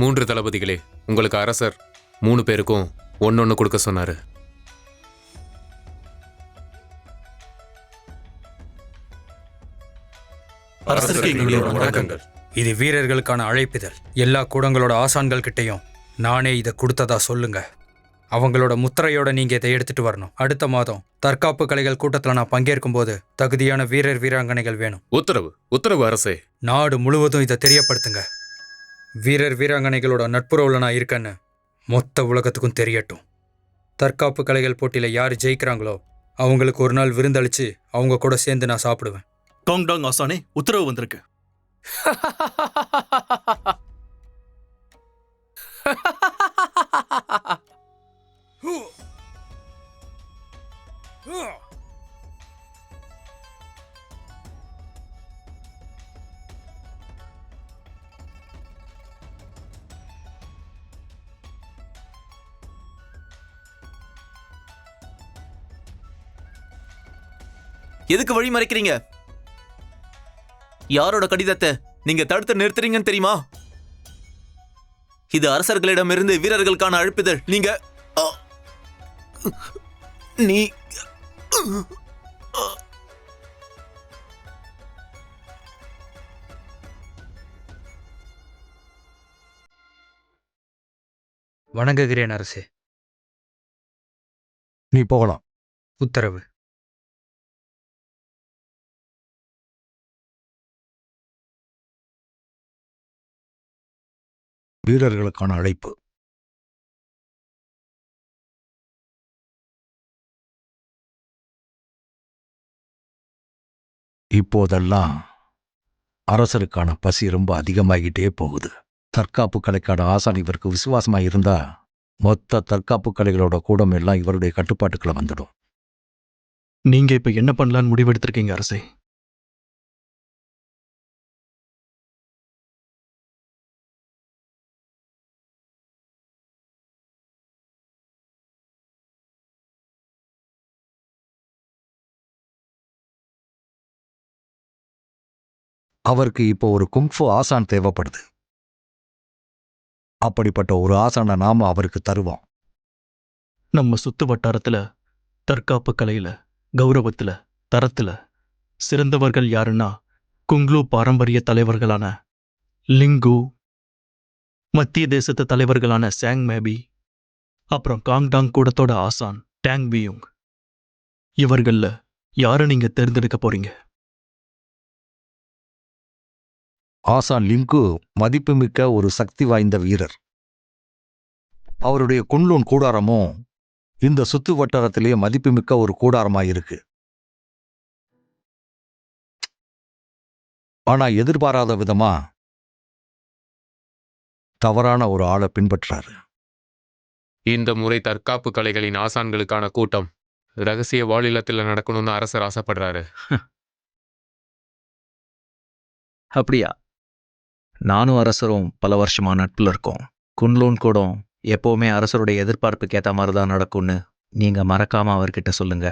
3 தளபதிகளே, உங்களுக்கு அரசர் 3 பேருக்கும் ஒன்னொன்னு கொடுக்க சொன்னாரு. அரசருக்கு எங்களுடைய வணக்கங்கள். இது வீரர்களுக்கான அழைப்பிதழ். எல்லா கூடங்களோட ஆசான்கள் கிட்டையும் நானே இதை கொடுத்ததா சொல்லுங்க. அவங்களோட முத்திரையோட நீங்க இதை எடுத்துட்டு வரணும். அடுத்த மாதம் தற்காப்பு கலைகள் கூட்டத்துல நான் பங்கேற்கும் போது தகுதியான வீரர் வீராங்கனைகள் வேணும். உத்தரவு உத்தரவு அரசே. நாடு முழுவதும் இதை தெரியப்படுத்துங்க. வீரர் வீராங்கனைகளோட நட்புறவுல நான் இருக்கேன்னு மொத்த உலகத்துக்கும் தெரியட்டும். தற்காப்பு கலைகள் போட்டியில யாரு ஜெயிக்கிறாங்களோ அவங்களுக்கு ஒரு நாள் விருந்தளிச்சு அவங்க கூட சேர்ந்து நான் சாப்பிடுவேன். காங்டாங் ஆசானே, உத்தரவு வந்திருக்கு. எதுக்கு வழி மறைக்கிறீங்க? யாரோட கடிதத்தை நீங்க தடுத்து நிறுத்துறீங்கன்னு தெரியுமா? இது அரசர்களிடமிருந்து வீரர்களுக்கான அழைப்பிதழ். நீ வணங்குகிறேன் அரசே. நீ போகலாம். உத்தரவு. வீரர்களுக்கான அழைப்பு. இப்போதெல்லாம் அரசருக்கான பசி ரொம்ப அதிகமாகிட்டே போகுது. தற்காப்பு கலைக்கான ஆசான் இவருக்கு விசுவாசமா இருந்தா மொத்த தற்காப்பு கலைகளோட கூடம் எல்லாம் இவருடைய கட்டுப்பாட்டுக்குள்ள வந்துடும். நீங்க இப்ப என்ன பண்ணலான்னு முடிவெடுத்திருக்கீங்க அரசே? அவருக்கு இப்போ ஒரு குங்ஃபு ஆசான் தேவைப்படுது. அப்படிப்பட்ட ஒரு ஆசானை நாம அவருக்கு தருவோம். நம்ம சுத்து வட்டாரத்துல தற்காப்பு கலையில, கௌரவத்துல, தரத்துல சிறந்தவர்கள் யாருன்னா குங்லு பாரம்பரிய தலைவர்களான லிங்கு, மத்திய தேசத்து தலைவர்களான சாங் மேபி, அப்புறம் காங்டாங் கூடத்தோட ஆசான் டேங் வியுங். இவர்கள்ல யாரை நீங்க தேர்ந்தெடுக்க போறீங்க? ஆசான் லிங்கு மதிப்புமிக்க ஒரு சக்தி வாய்ந்த வீரர். அவருடைய குன்லூன் கூடாரமும் இந்த சுத்து வட்டாரத்திலேயே மதிப்புமிக்க ஒரு கூடாரமாயிருக்கு. ஆனா எதிர்பாராத விதமா தவறான ஒரு ஆளை பின்பற்றாரு. இந்த முறை தற்காப்பு கலைகளின் ஆசான்களுக்கான கூட்டம் ரகசிய வாழிலத்தில் நடக்கணும்னு அரசர் ஆசைப்படுறாரு. அப்படியா? நானும் அரசரும் பல வருஷமா நட்புல இருக்கோம். குன்லூன் கூட எப்பவுமே அரசருடைய எதிர்பார்ப்புக்கு ஏற்ற மாதிரி தான் நடக்கும்னு நீங்க மறக்காம அவர்கிட்ட சொல்லுங்க.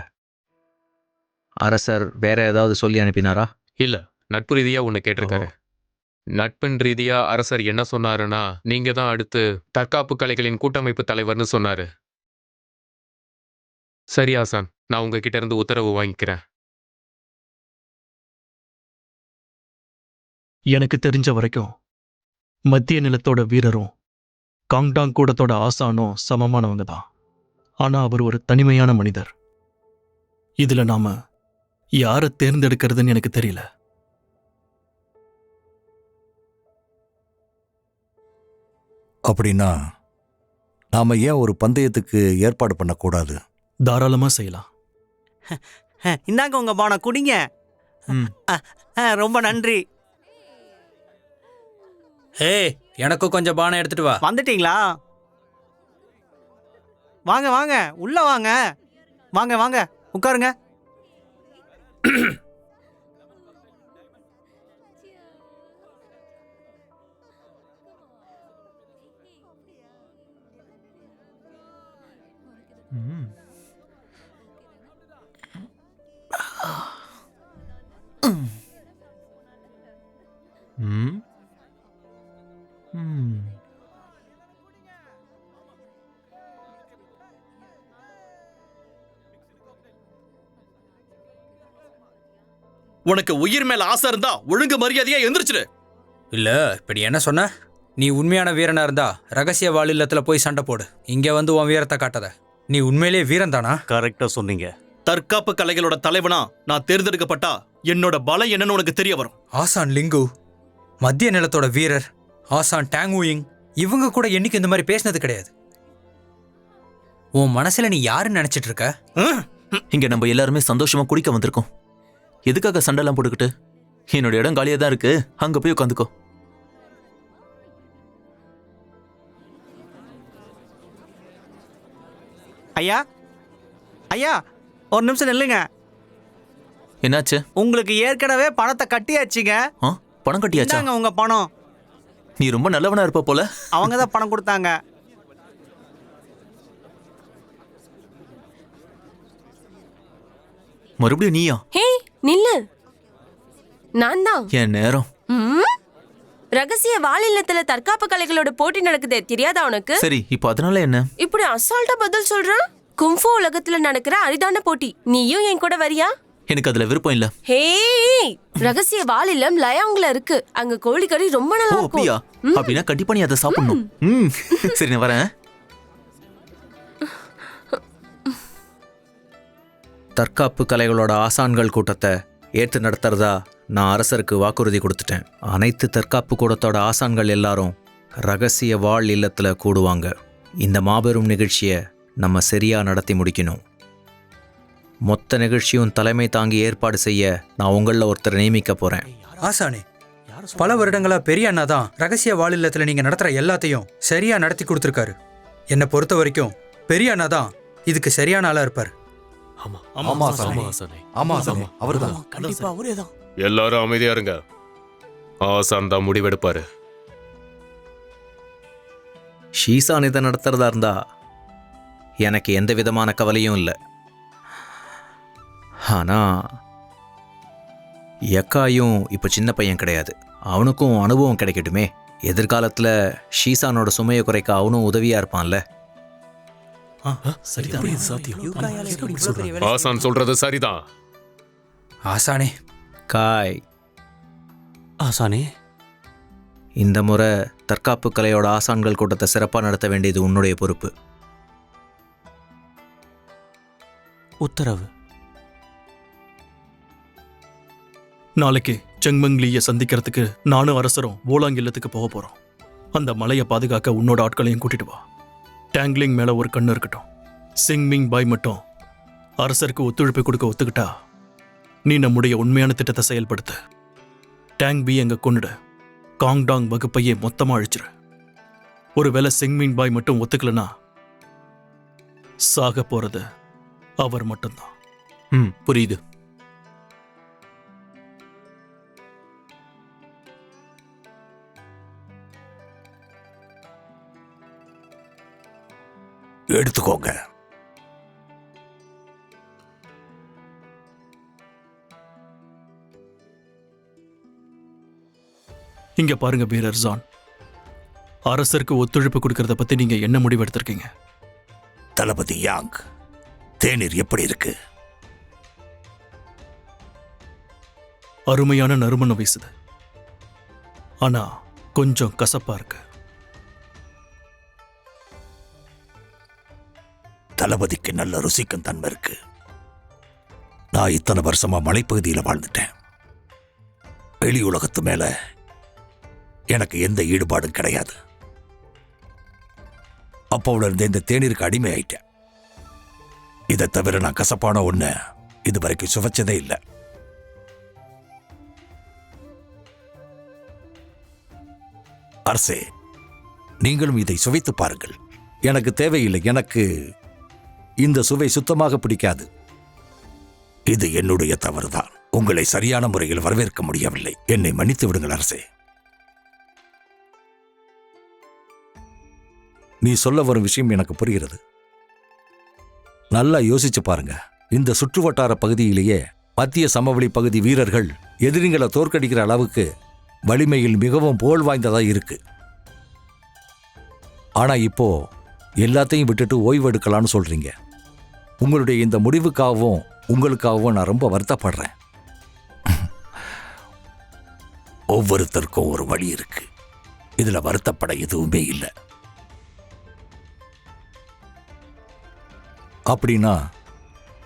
அரசர் வேற ஏதாவது சொல்லி அனுப்பினாரா? இல்ல, நட்பு ரீதியா ஒன்னு கேட்டிருக்காரு. நட்பின் ரீதியா அரசர் என்ன சொன்னாருன்னா, நீங்க தான் அடுத்து தற்காப்பு கலைகளின் கூட்டமைப்பு தலைவர்னு சொன்னாரு. சரி ஆசான், நான் உங்ககிட்ட இருந்து உத்தரவு வாங்கிக்கிறேன். எனக்கு தெரிஞ்ச வரைக்கும் மத்திய நிலத்தோட வீரரும் காங்டாங் கூடத்தோட ஆசானும் சமமானவங்க தான். ஆனா அவர் ஒரு தனிமையான மனிதர். இதுல நாம யாரை தேர்ந்தெடுக்கிறதுன்னு எனக்கு தெரியல. அப்படின்னா நாம ஏன் ஒரு பந்தயத்துக்கு ஏற்பாடு பண்ணக்கூடாது? தாராளமா செய்யலாம். இந்தாங்க உங்க பானம் குடிங்க. ரொம்ப நன்றி. ஏய், எனக்கும் கொஞ்சம் பானம் எடுத்துட்டு வா. வந்துட்டீங்களா? வாங்க வாங்க, உள்ள வாங்க. வாங்க வாங்க, உட்காருங்க. உனக்கு உயிர் மேல ஆசை இருந்தா ஒழுங்கு மரியாதையா எந்திரிச்சிரு. இல்ல இப்படி என்ன சொன்ன? நீ உண்மையான வீரனா இருந்தா ரகசிய வாள் இல்லத்துல போய் சண்டை போடு. இங்க வந்து உன் வீரத்தை காட்டாத. நீ உண்மையிலேயே வீரன் தானா? கரெக்டா சொன்னீங்க. தற்காப்பு கலைகளோட தலைவனா நான் தேர்ந்தெடுக்கப்பட்டா என்னோட பலம் என்னன்னு உனக்கு தெரிய வரும். ஆசான் லிங்கு, மத்திய நிலத்தோட வீரர், ஆசான் டேங்குயிங், இவங்க கூட என்னைக்கு இந்த மாதிரி பேசினது கிடையாது. உன் மனசுல நீ யாருன்னு நினைச்சிட்டு இருக்க? இங்க நம்ம எல்லாருமே சந்தோஷமா குடிக்க வந்திருக்கோம். எதுக்காக சண்டைலாம் போட்டுக்கிட்டு? என்னோட இடம் காலியா தான் இருக்கு, அங்க போய் உட்காந்துக்கோ. ஐயா ஐயா, ஒரு நிமிஷம் நில்லுங்க. என்னாச்சு? உங்களுக்கு ஏற்கனவே பணத்தை கட்டியாச்சுங்க. பணம் கட்டியாச்சா? இந்தாங்க உங்க பணம். நீ ரொம்ப நல்லவனா இருப்ப போல. அவங்க தான் பணம் கொடுத்தாங்க. மறுபடியும் நீயா? ஹே நில்லு, நான் தான். என் நேரம். ரகசிய வாள் இல்லத்துல தற்காப்பு கலைகளோட போட்டி நடக்குதே, தெரியாதா உனக்கு? சரி, இப்போ அதனால என்ன? இப்படி அசால்ட்டா பதில் சொல்ற? கும்ஃபு உலகத்துல நடக்கிற அரிதான போட்டி. நீயும் என் கூட வரியா? எனக்கு அதுல விருப்பம் இல்ல. ஹே, ரகசிய வாள் இல்லம் லயாங்ல இருக்கு. அங்க கோழிக்கறி ரொம்ப நல்லா இருக்கும். அப்படியா? அப்படின்னா கண்டிப்பா நீ அதை சாப்பிடணும். சரி, நான் வரேன். தற்காப்பு கலைகளோட ஆசான்கள் கூட்டத்தை ஏற்று நடத்துறதா நான் அரசருக்கு வாக்குறுதி கொடுத்துட்டேன். அனைத்து தற்காப்பு கூடத்தோட ஆசான்கள் எல்லாரும் ரகசிய வாழ் இல்லத்துல கூடுவாங்க. இந்த மாபெரும் நிகழ்ச்சியை நம்ம சரியா நடத்தி முடிக்கணும். மொத்த நிகழ்ச்சியும் தலைமை தாங்கி ஏற்பாடு செய்ய நான் உங்களில் ஒருத்தரை நியமிக்க போறேன். ஆசானே, பல வருடங்களா பெரிய அண்ணா தான் ரகசிய வாள் இல்லத்துல நீங்க நடத்துற எல்லாத்தையும் சரியா நடத்தி கொடுத்துருக்காரு. என்னை பொறுத்த வரைக்கும் பெரிய அண்ணா தான் இதுக்கு சரியான ஆளா இருப்பார். எல்லாரும் அமைதியா இருங்க. ஆசான் தான் முடிவெடுப்பாரு. ஷீசான் இதை நடத்துறதா இருந்தா எனக்கு எந்த விதமான கவலையும் இல்லை. ஆனா யக்காயும் இப்போ சின்ன பையன் கிடையாது. அவனுக்கும் அனுபவம் கிடைக்கட்டுமே. எதிர்காலத்தில் ஷீசானோட சுமையை குறைக்க அவனும் உதவியா இருப்பான்ல. ஆசான் சொல்றது சரிதான். ஆசானே, காய், ஆசானே, இந்த முறை தற்காப்பு கலையோட ஆசான்கள் கூட்டத்தை சிறப்பாக நடத்த வேண்டியது உன்னுடைய பொறுப்பு. உத்தரவு. நாளைக்கு செங்மங்லியை சந்திக்கிறதுக்கு நானும் அரசரும் ஓலாங் இல்லத்துக்கு போக போறோம். அந்த மலையை பாதுகாக்க உன்னோட ஆட்களையும் கூட்டிட்டு வா. டேங்லிங் மேல ஒரு கண்ணு இருக்கட்டும். சிங்மிங் பாய் மட்டும் அரசருக்கு ஒத்துழைப்பு கொடுக்க ஒத்துக்கிட்டா நீ நம்முடைய உண்மையான திட்டத்தை செயல்படுத்து. டேங் பி எங்க கொன்னுட. காங்டாங் வகுப்பையே மொத்தமா அழிச்சிரு. ஒருவேளை சிங்மிங் பாய் மட்டும் ஒத்துக்கலனா சாக போறது அவர் மட்டும்தான். புரியுது. எடுத்துக்கோங்க. இங்க பாருங்க வீரர் ஜான், அரசருக்கு ஒத்துழைப்பு கொடுக்கறத பத்தி நீங்க என்ன முடிவு எடுத்திருக்கீங்க? தளபதி யாங், தேநீர் எப்படி இருக்கு? அருமையான நறுமணம் வீசுது. ஆனா கொஞ்சம் கசப்பா இருக்கு. தளபதிக்கு நல்ல ருசிக்கும் தன்மை இருக்கு. நான் இத்தனை வருஷமா மலைப்பகுதியில் வாழ்ந்துட்டேன். வெளி உலகத்து மேல எனக்கு எந்த ஈடுபாடும் கிடையாது. அப்போல இருந்து இந்த தேநீருக்கு அடிமை ஆயிட்டேன். இதை தவிர நான் கசப்பான ஒண்ணு இது வரைக்கும் சுவைச்சதே இல்லை. அரசே, நீங்களும் இதை சுவைத்து பாருங்கள். எனக்கு தேவையில்லை. எனக்கு இந்த சுவை சுத்தமாக பிடிக்காது. இது என்னுடைய தவறுதான். உங்களை சரியான முறையில் வரவேற்க முடியவில்லை. என்னை மன்னித்து விடுங்கள் அரசே. நீ சொல்ல வரும் விஷயம் எனக்கு புரிகிறது. நல்லா யோசிச்சு பாருங்க. இந்த சுற்றுவட்டார பகுதியிலேயே மத்திய சமவெளி பகுதி வீரர்கள் எதிரிகளை தோற்கடிக்கிற அளவுக்கு வலிமையில் மிகவும் புகழ் வாய்ந்ததா இருக்கு. ஆனா இப்போ எல்லாத்தையும் விட்டுட்டு ஓய்வு எடுக்கலாம்னு சொல்றீங்க. உங்களுடைய இந்த முடிவுக்காகவும் உங்களுக்காகவும் நான் ரொம்ப வருத்தப்படுறேன். ஒவ்வொருத்தருக்கும் ஒரு வழி இருக்கு. இதுல வருத்தப்பட எதுவுமே இல்லை. அப்படின்னா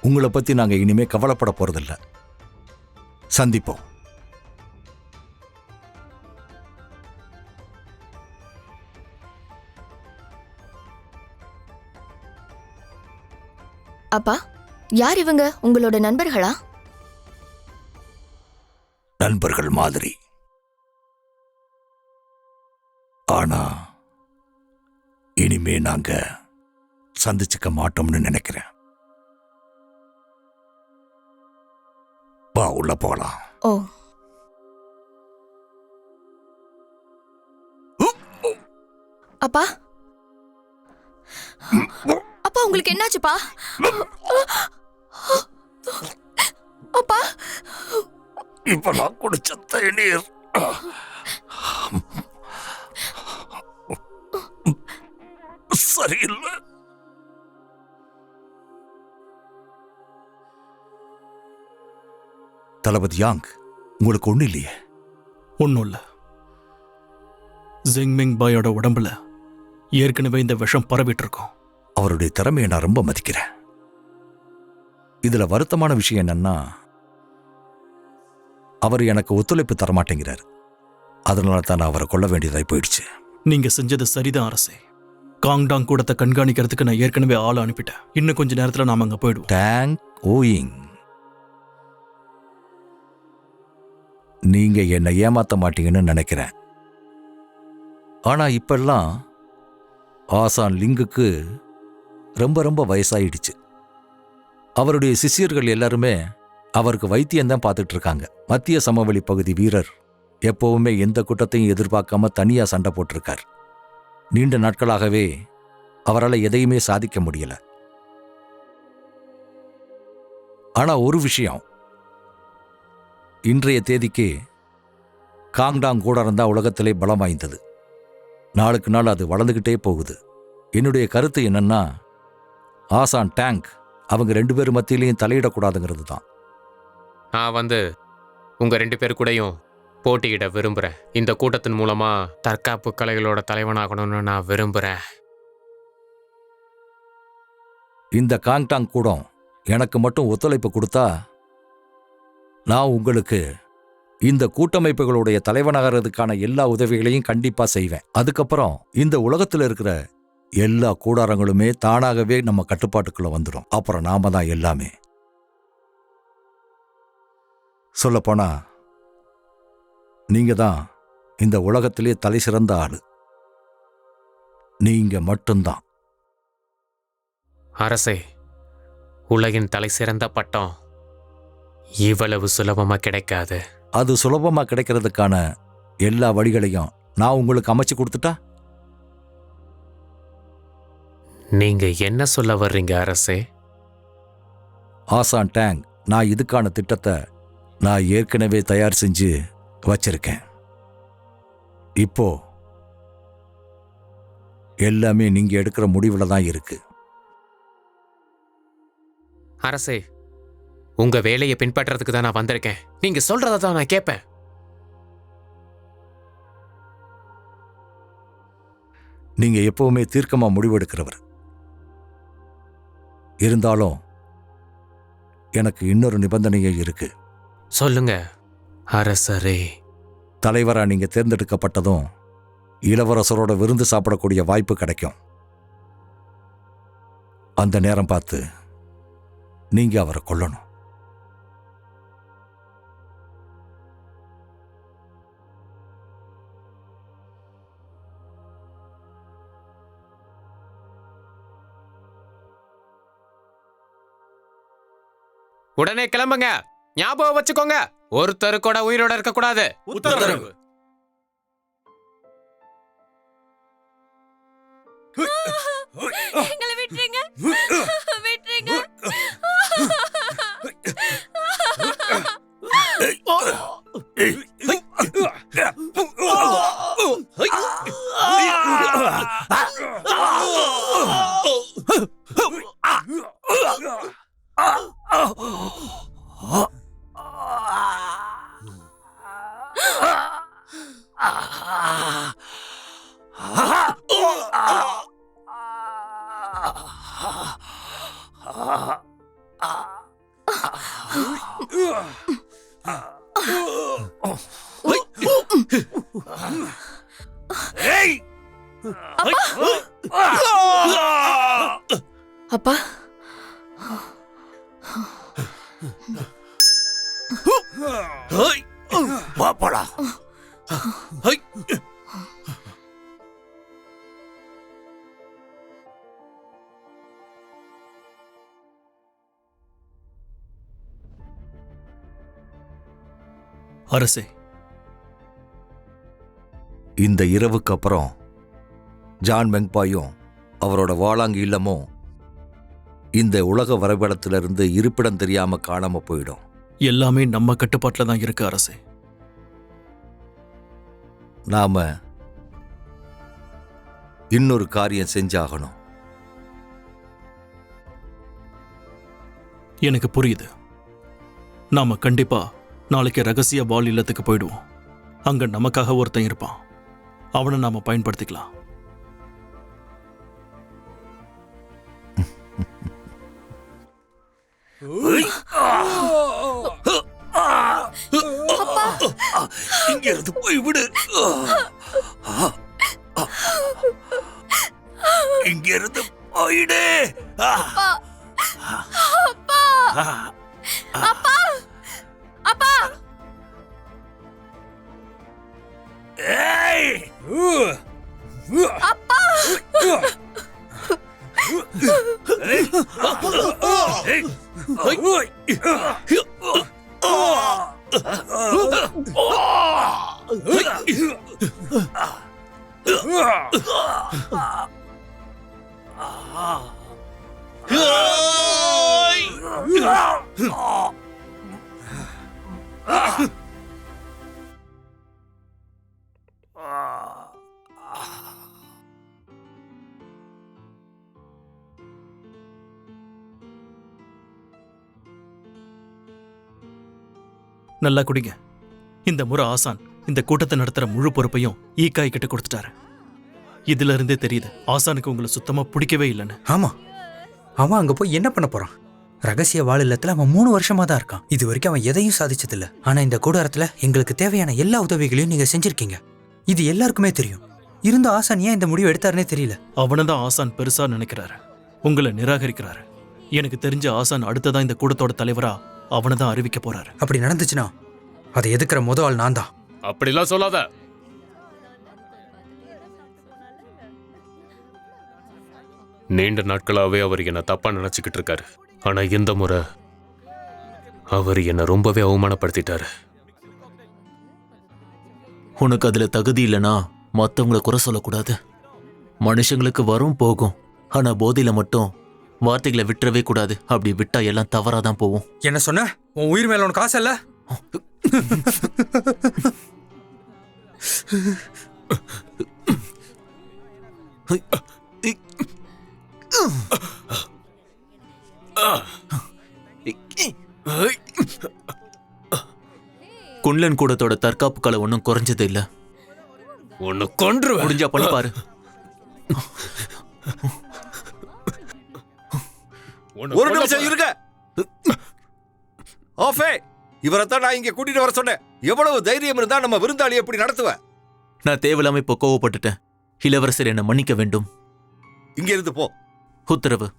உங்களை பத்தி நாங்க இனிமே கவலைப்பட போறதில்ல. சந்திப்போம். அப்பா, யார் இவங்க? உங்களோட நண்பர்களா? நண்பர்கள் மாதிரி. ஆனா இனிமே நாங்க சந்திச்சுக்க மாட்டோம்னு நினைக்கிறேன். வா, உள்ள போலாம். ஓ, அப்பா அப்பா, உங்களுக்கு என்னாச்சுப்பா? அப்பா, இப்ப நான் குடிச்ச தேநீர் சரியில்லை. தளபதி யாங், உங்களுக்கு ஒண்ணு இல்லையே? ஒன்றும் இல்லை. ஜிங்மிங் பாயோட உடம்புல ஏற்கனவே இந்த விஷம் பரவிட்டு இருக்கோம். அவருடைய திறமையை நான் ரொம்ப மதிக்கிறேன். இதுல வருத்தமான விஷயம் என்னன்னா, அவர் எனக்கு ஒத்துழைப்பு தரமாட்டேங்கிறார். அதனால தான் நான் அவரை கொல்ல வேண்டியதாய் போயிடுச்சு. நீங்க செஞ்சது சரிதான் அரசே. காங்டாங் கூடத்தை கண்காணிக்கிறதுக்கு நான் ஏற்கனவே ஆளை அனுப்பிட்டேன். இன்னும் கொஞ்ச நேரத்துல நாம அங்க போயிடுவோம். டேங் ஓயிங், நீங்க என்னை ஏமாத்த மாட்டீங்கன்னு நினைக்கிறேன். ஆனா இப்பெல்லாம் ஆசான் லிங்குக்கு ரொம்ப ரொம்ப வயசாயிடுச்சு. அவருடைய சிஷ்யர்கள் எல்லாருமே அவருக்கு வைத்தியம்தான் பார்த்துட்டு இருக்காங்க. மத்திய சமவெளி பகுதி வீரர் எப்பவுமே எந்த குற்றத்தையும் எதிர்பார்க்காம தனியா சண்டை போட்டிருக்கார். நீண்ட நாட்களாகவே அவரால் எதையுமே சாதிக்க முடியல. ஆனா ஒரு விஷயம், இன்றைய தேதிக்கு காங்டாங் கூட இருந்தா உலகத்திலே பலம் வாய்ந்தது. நாளுக்கு நாள் அது வளர்ந்துகிட்டே போகுது. என்னுடைய கருத்து என்னன்னா, ஆசான் டேங்க் அவங்க 2 பேர் மத்தியிலையும் தலையிடக்கூடாதுங்கிறது தான். நான் உங்க 2 பேர் கூடயும் போட்டியிட விரும்புறேன். இந்த கூட்டத்தின் மூலமா தற்காப்பு கலைகளோட தலைவனாகணும்னு நான் விரும்புறேன். இந்த காங்டாங் கூடம் எனக்கு மட்டும் ஒத்துழைப்பு கொடுத்தா நான் உங்களுக்கு இந்த கூட்டமைப்புகளுடைய தலைவனாகிறதுக்கான எல்லா உதவிகளையும் கண்டிப்பா செய்வேன். அதுக்கப்புறம் இந்த உலகத்தில் இருக்கிற எல்லா கூடாரங்களுமே தானாகவே நம்ம கட்டுப்பாட்டுக்குள்ள வந்துடும். அப்புறம் நாம தான் எல்லாமே. சொல்லப்போனா நீங்க தான் இந்த உலகத்திலே தலை சிறந்த ஆளு. நீங்க மட்டும்தான். அரசே, உலகின் தலை சிறந்த பட்டம் இவ்வளவு சுலபமா கிடைக்காது. அது சுலபமா கிடைக்கிறதுக்கான எல்லா வழிகளையும் நான் உங்களுக்கு அமைச்சு கொடுத்துட்டா? நீங்க என்ன சொல்ல வர்றீங்க அரசே? ஆசான் டேங், நான் இதுக்கான திட்டத்தை நான் ஏற்கனவே தயார் செஞ்சு வச்சிருக்கேன். இப்போ எல்லாமே நீங்க எடுக்கிற முடிவுல தான் இருக்கு. அரசே, உங்க வேலையை பின்பற்றதுக்கு தான் நான் வந்திருக்கேன். நீங்க சொல்றதை தான் நான் கேட்பேன். நீங்க எப்பவுமே தீர்க்கமா முடிவெடுக்கிறவர். இருந்தாலும் எனக்கு இன்னொரு நிபந்தனையும் இருக்கு. சொல்லுங்க அரசரே. தலைவரா நீங்க தேர்ந்தெடுக்கப்பட்டதும் இளவரசரோட விருந்து சாப்பிடக்கூடிய வாய்ப்பு கிடைக்கும். அந்த நேரம் பார்த்து நீங்க அவரை கொல்லணும். உடனே கிளம்புங்க. ஞாபகம் வச்சுக்கோங்க, ஒருத்தரு கூட உயிரோட இருக்க கூடாது. உத்தரவு. எங்களை விட்டுருங்க, விட்டுருங்க. அப்பா வாப்படா. அரசே, இந்த இரவுக்கு அப்புறம் ஜான் மெங்பாயும் அவரோட வாளாங்கு இல்லமும் இந்த உலக வரைபடத்திலிருந்து இருப்பிடம் தெரியாம காணாம போயிடும். எல்லாமே நம்ம கட்டுப்பாட்டில் தான் இருக்கு அரசே. நாம இன்னொரு காரியம் செஞ்சாகணும். எனக்கு புரியுது. நாம கண்டிப்பா நாளைக்கு ரகசிய வாள் இல்லத்துக்கு போயிடுவோம். அங்க நமக்காக ஒருத்தன் இருப்பான். அவனை நாம பயன்படுத்திக்கலாம். இங்க இருந்து போய் விடு. இங்க இருந்து போயிடு. ஏய், நல்லா குடிங்க. இந்த முறை ஆசான் இந்த கூட்டத்தை நடத்துற முழு பொறுப்பையும் ஈக்காய் கிட்ட கொடுத்துட்டாரு. இதுல இருந்தே தெரியுது ஆசானுக்கு உங்களை சுத்தமா பிடிக்கவே இல்லைன்னு. ஆமா, அவன் அங்க போய் என்ன பண்ண போறான்? ரகசிய வாழ் இல்லத்துல அவன் 3 வருஷமா தான் இருக்கான். இது வரைக்கும் அவன் எதையும் சாதிச்சதில்ல. ஆனா இந்த கூடாரத்துல எங்களுக்கு தேவையான எல்லா உதவிகளையும் நீங்க செஞ்சிருக்கீங்க. இது எல்லாருக்குமே தெரியும். இருந்த ஆசான் ஏன் இந்த முடிவு எடுத்தாருன்னே தெரியல. அவனதான் ஆசான் பெருசா நினைக்கிறாரு, உங்களை நிராகரிக்கிறாரு. எனக்கு தெரிஞ்ச ஆசான் அடுத்ததான் இந்த கூட்டத்தோட தலைவரா அவனை தான் அறிவிக்க போறாரு. அப்படி நடந்துச்சுன்னா அதை எதுக்குற முதல் ஆள் நான் தான். அப்படிலாம் சொல்லாத. நீண்ட நாட்களாவே அவர் என்ன தப்பா நினைச்சுக்கிட்டு இருக்காரு. ஆனா இந்த முறை அவர் என்ன ரொம்பவே அவமானப்படுத்திட்டாரு. உனக்கு அதுல தகுதி இல்லைன்னா மற்றவங்களை குறை சொல்லக்கூடாது. மனுஷங்களுக்கு வரும் போகும், ஆனா போதையில மட்டும் வார்த்தைகளை விட்டுறவே கூடாது. அப்படி விட்டா எல்லாம் தவறாதான் போகும். என்ன சொன்ன? உன் உயிர் மேல உனக்கு ஆசை இல்ல? குன்லன் கூடத்தோட தற்காப்பு கலை ஒன்றும் குறைஞ்சது இல்ல. ஒன்னு கொன்று முடிஞ்சா பண்ணி பாரு. ஒரு நிமிஷம் இருங்க. ஆஃபே, இவரைத்தான் நான் இங்க கூட்டிட்டு வர சொன்னேன். எவ்வளவு தைரியம் இருந்தா நம்ம விருந்தாளி எப்படி நடத்துவ? நான் தேவையில்லாம இப்போ கோவப்பட்டுட்டேன். இளவரசர் என்னை மன்னிக்க வேண்டும். இங்க இருந்து போ. உத்தரவு.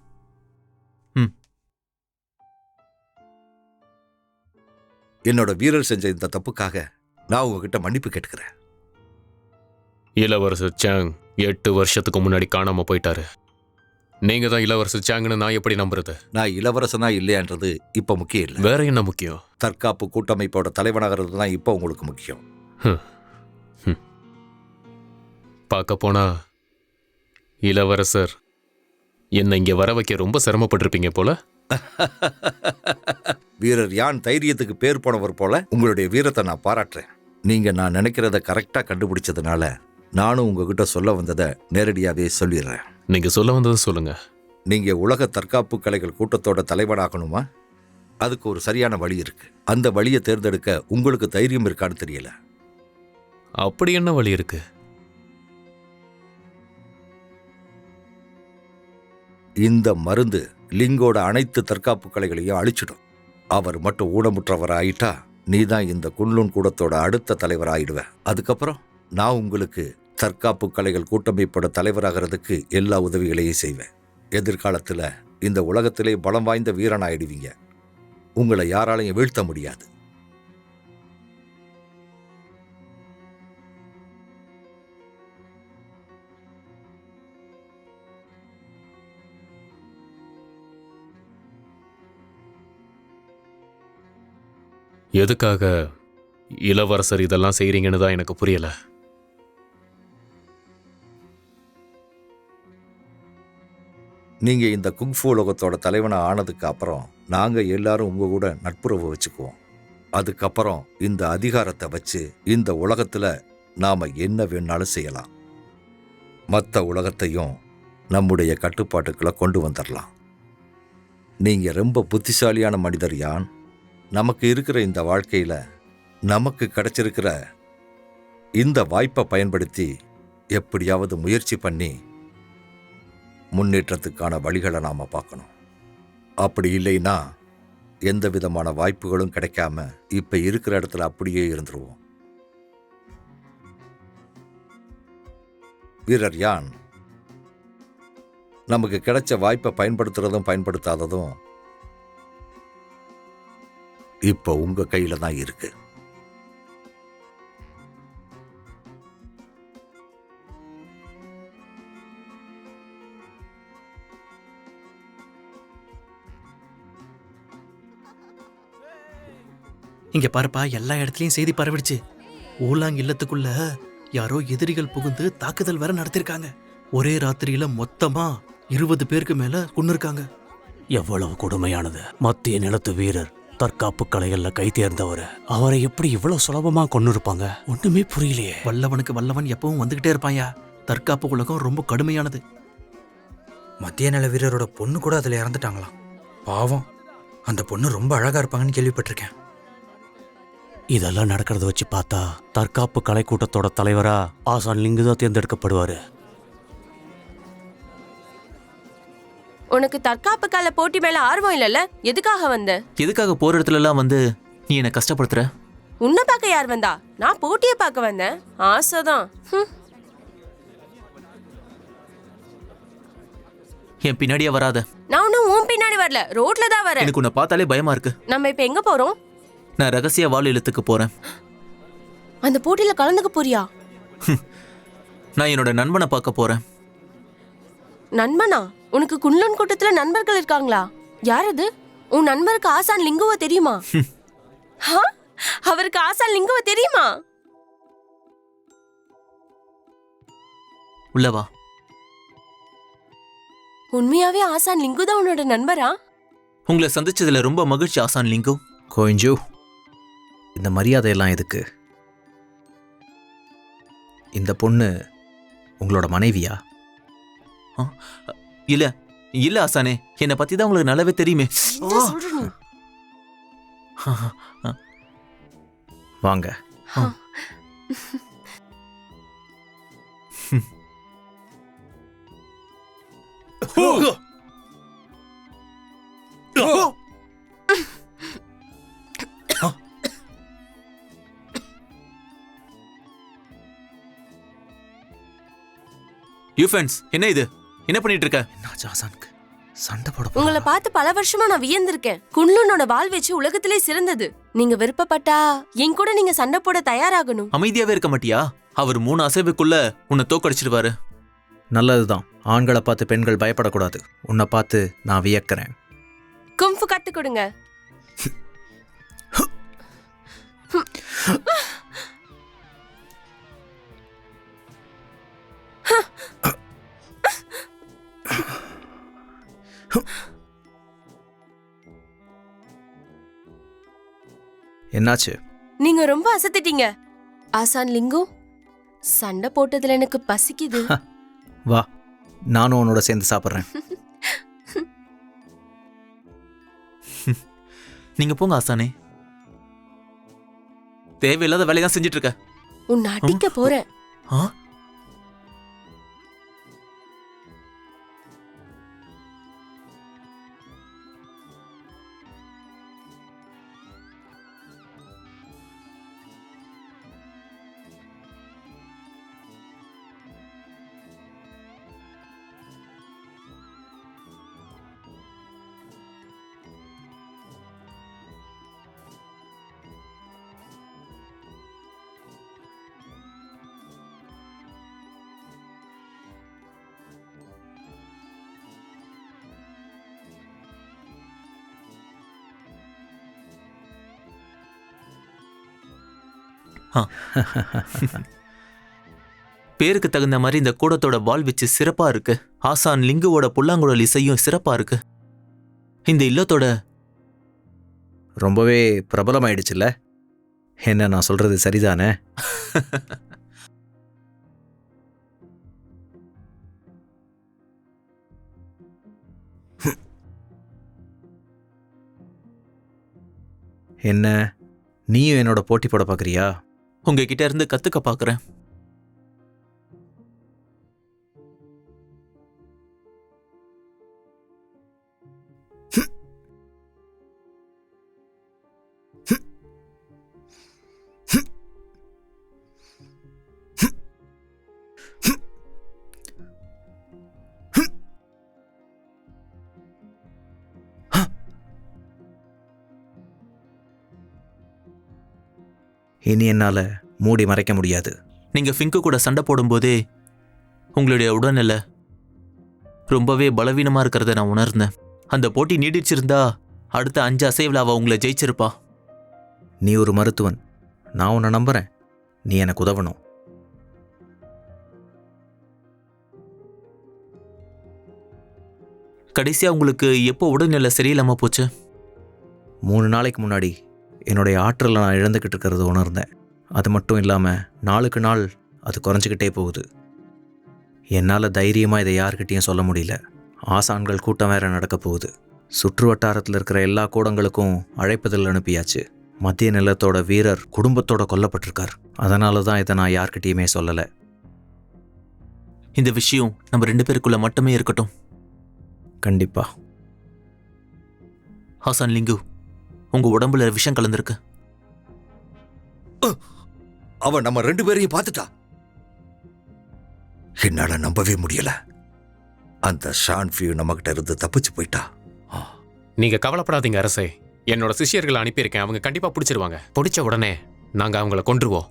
என்னோட வீரர் செஞ்ச இந்த தப்புக்காக நான் உங்ககிட்ட மன்னிப்பு கேட்டுக்கிறேன். இளவரசர் சாங் 8 வருஷத்துக்கு முன்னாடி காணாம போயிட்டாரு. நீங்க தான் இளவரசர் சாங்னு நான் எப்படி நம்புறது? நான் இளவரசனா இல்லையான்றது இப்ப முக்கியம் இல்லை. வேற என்ன முக்கியம்? தற்காப்பு கூட்டமைப்போட தலைவனாகிறது தான் இப்ப உங்களுக்கு முக்கியம். பார்க்க போனா இளவரசர் என்ன இங்க வர வைக்க ரொம்ப சிரமப்பட்டிருப்பீங்க போல. வீரர் யான் தைரியத்துக்கு பேர் போனவர் போல உங்களுடைய வீரத்தை நான் பாராட்டுறேன். நீங்க நான் நினைக்கிறத கரெக்டா கண்டுபிடிச்சதுனால நானும் உங்ககிட்ட சொல்ல வந்ததை நேரடியாவே சொல்லிடுறேன். நீங்க சொல்ல வந்ததை சொல்லுங்க. நீங்க உலக தற்காப்பு கலைகள் கூட்டத்தோட தலைவனாகணுமா? அதுக்கு ஒரு சரியான வழி இருக்கு. அந்த வழியை தேர்ந்தெடுக்க உங்களுக்கு தைரியம் இருக்கான்னு தெரியல. அப்படி என்ன வழி இருக்கு? இந்த மருந்து லிங்கோட அனைத்து தற்காப்பு கலைகளையும் அழிச்சிடும். அவர் மட்டும் ஊனமுற்றவர் ஆயிட்டா நீ தான் இந்த குன்லுன் கூடத்தோட அடுத்த தலைவராயிடுவ. அதுக்கப்புறம் நான் உங்களுக்கு தற்காப்பு கலைகள் கூட்டமைப்போட தலைவராகிறதுக்கு எல்லா உதவிகளையும் செய்வேன். எதிர்காலத்தில் இந்த உலகத்திலே பலம் வாய்ந்த வீரனாயிடுவீங்க. உங்களை யாராலையும் வீழ்த்த முடியாது. எதுக்காக இளவரசர் இதெல்லாம் செய்றீங்கன்னு தான் எனக்கு புரியல. நீங்க இந்த குங்ஃபு உலகத்தோட தலைவனா ஆனதுக்கு அப்புறம் நாங்க எல்லாரும் உங்க கூட நட்புறவு வச்சுக்குவோம். அதுக்கப்புறம் இந்த அதிகாரத்தை வச்சு இந்த உலகத்துல நாம என்ன வேணாலும் செய்யலாம். மற்ற உலகத்தையும் நம்முடைய கட்டுப்பாட்டுக்குள்ள கொண்டு வந்துடலாம். நீங்க ரொம்ப புத்திசாலியான மனிதர் யான். நமக்கு இருக்கிற இந்த வாழ்க்கையில நமக்கு கிடைச்சிருக்கிற இந்த வாய்ப்பை பயன்படுத்தி எப்படியாவது முயற்சி பண்ணி முன்னேற்றத்துக்கான வழிகளை நாம பார்க்கணும். அப்படி இல்லைன்னா எந்த விதமான வாய்ப்புகளும் கிடைக்காம இப்ப இருக்கிற இடத்துல அப்படியே இருந்துருவோம். வீரர் யான், நமக்கு கிடைச்ச வாய்ப்பை பயன்படுத்துறதும் பயன்படுத்தாததும் இப்ப உங்க கையில தான் இருக்கு. இங்க பாருப்பா, எல்லா இடத்துலயும் செய்தி பரவிடுச்சு. ஊலாங் இல்லத்துக்குள்ள யாரோ எதிரிகள் புகுந்து தாக்குதல் வேற நடத்திருக்காங்க. ஒரே ராத்திரியில மொத்தமா 20 பேருக்கு மேல கொன்னுருக்காங்க. எவ்வளவு கொடுமையானது. மத்திய நிலத்து வீரர், தற்காப்பு கலைகள்ல கை தேர்ந்தவர். அவரை எப்படி இவ்வளவு சுலபமா கொண்டு இருப்பாங்க? ஒண்ணுமே புரியலையே. வல்லவனுக்கு வல்லவன் எப்பவும் வந்துகிட்டே இருப்பாயா. தற்காப்பு உலகம் ரொம்ப கடுமையானது. மத்திய நில வீரரோட பொண்ணு கூட அதில் இறந்துட்டாங்களாம். பாவம், அந்த பொண்ணு ரொம்ப அழகா இருப்பாங்கன்னு கேள்விப்பட்டிருக்கேன். இதெல்லாம் நடக்கிறத வச்சு பார்த்தா தற்காப்பு கலை கூட்டத்தோட தலைவரா ஆசான் லிங்கு தான் தேர்ந்தெடுக்கப்படுவாரு. உனக்கு தற்காப்பு கலை போட்டி மேல ஆர்வம் இல்லைல்ல? எதுக்காக வந்த? எதுக்காக போற இடத்துல எல்லாம் வந்து நீ என்னை கஷ்டப்படுத்துற? உன்னை பார்க்க யார் வந்தா? நான் போட்டியை பார்க்க வந்தேன். ஆசைதான். என் பின்னாடியே வராத. நான் ஒன்னும் உன் பின்னாடி வரல, ரோட்ல தான் வரேன். எனக்கு உன்னை பார்த்தாலே பயமா இருக்கு. நம்ம இப்ப எங்க போறோம்? நான் ரகசிய வாள் இல்லத்துக்கு போறேன். அந்த போட்டியில கலந்துக்க போறியா? நான் என்னோட நண்பனை பார்க்க போறேன். நண்பனா? உனக்கு குன்லுன் கூட்டத்துல நண்பர்கள் இருக்காங்களா? யார் அது? உன் நண்பருக்கு ஆசான் லிங்குவ தெரியுமா? அவருக்கு ஆசான் லிங்குவ தெரியுமா? உள்ளவா. உண்மையாவே ஆசான் லிங்கு தான் உன்னோட நண்பரா? உங்களை சந்திச்சதுல ரொம்ப மகிழ்ச்சி ஆசான் லிங்கு. கோயிஞ்சு, இந்த மரியாதையெல்லாம் எதுக்கு? இந்த பொண்ணு உங்களோட மனைவியா? இல்ல இல்ல ஆசானே, என்னை பத்தி தான் உங்களுக்கு நல்லாவே தெரியுமே. என்ன சொல்ற நீ? வாங்க. யூஃபென்ஸ், என்ன இது? என்ன பண்ணிட்டு இருக்க? என்னாச்சு ஆசானுக்கு? சண்டை போட உங்களை பார்த்து பல வருஷமா நான் வியந்திருக்கேன். குன்லுனோட வாள் வச்சு உலகத்திலே சிறந்தது. நீங்க விருப்பப்பட்டா என் கூட நீங்க சண்டை போட தயாராகணும். அமைதியாவே இருக்க மாட்டியா? அவர் 3 அசைவுக்குள்ள உன்னை தோக்கடிச்சிடுவாரு. நல்லதுதான். ஆண்களை பார்த்து பெண்கள் பயப்படக்கூடாது. உன்னை பார்த்து நான் வியக்கிறேன். கும்ஃபு கத்து கொடுங்க. என்னாச்சு? நீங்க ரொம்ப அசத்திட்டீங்க. ஆசான் லிங்கு, சண்டை போட்டதுல எனக்கு பசிக்குது. வா, நானும் உன்னோட சேர்ந்து சாப்பிட்றேன். நீங்க போங்க ஆசானே. தேவையில்லாத வேலைதான் செஞ்சிட்டு இருக்க. உன்னை அடிக்க போறேன். பேருக்கு தகுந்த மாதிரி இந்த கூடத்தோட வால் வச்சு சிறப்பா இருக்கு. ஆசான் லிங்குவோட புல்லாங்குழல் இசையும் சிறப்பா இருக்கு. இந்த இல்லத்தோட ரொம்பவே பிரபலமாயிடுச்சுல்ல? என்ன நான் சொல்றது சரிதானே? என்ன, நீயும் என்னோட போட்டி போட பார்க்குறியா? உங்ககிட்ட இருந்து கத்துக்க பாக்குறேன். இனி என்னால மூடி மறைக்க முடியாது. நீங்க ஃபிங்கு கூட சண்டை போடும்போதே உங்களுடைய உடல்நிலை ரொம்பவே பலவீனமா இருக்கிறத நான் உணர்ந்தேன். அந்த போட்டி நீடிச்சிருந்தா அடுத்த 5 அசைவில் அவ உங்களை ஜெயிச்சிருப்பா. நீ ஒரு மருத்துவன், நான் உன்னை நம்புறேன். நீ எனக்கு உதவணும். கடைசியா உங்களுக்கு எப்போ உடல்நிலை சரியில்லாம போச்சு? 3 நாளைக்கு முன்னாடி என்னுடைய ஆற்றலை நான் இழந்துக்கிட்டு இருக்கிறத உணர்ந்தேன். அது மட்டும் இல்லாமல் நாளுக்கு நாள் அது குறைஞ்சிக்கிட்டே போகுது. என்னால் தைரியமாக இதை யார்கிட்டையும் சொல்ல முடியல. ஆசான்கள் கூட்டம் வேற நடக்க போகுது. சுற்று வட்டாரத்தில் இருக்கிற எல்லா கூடங்களுக்கும் அழைப்புதல் அனுப்பியாச்சு. மத்திய நிலத்தோட வீரர் குடும்பத்தோட கொல்லப்பட்டிருக்கார். அதனால தான் இதை நான் யார்கிட்டையுமே சொல்லலை. இந்த விஷயம் நம்ம 2 பேருக்குள்ள மட்டுமே இருக்கட்டும். கண்டிப்பா. ஆசான் லிங்கு, உங்க உடம்புல விஷம் கலந்திருக்கு. அவன் நம்ம 2 பேரையும் பார்த்துட்டா. என்னால நம்பவே முடியல. அந்த ஷான்ஃபியூ நம்மகிட்ட இருந்து தப்பிச்சு போயிட்டா. நீங்க கவலைப்படாதீங்க அரசே. என்னோட சிஷ்யர்களை அனுப்பியிருக்கேன். அவங்க கண்டிப்பா பிடிச்சிருவாங்க. பிடிச்ச உடனே நாங்க அவங்கள கொன்றுவோம்.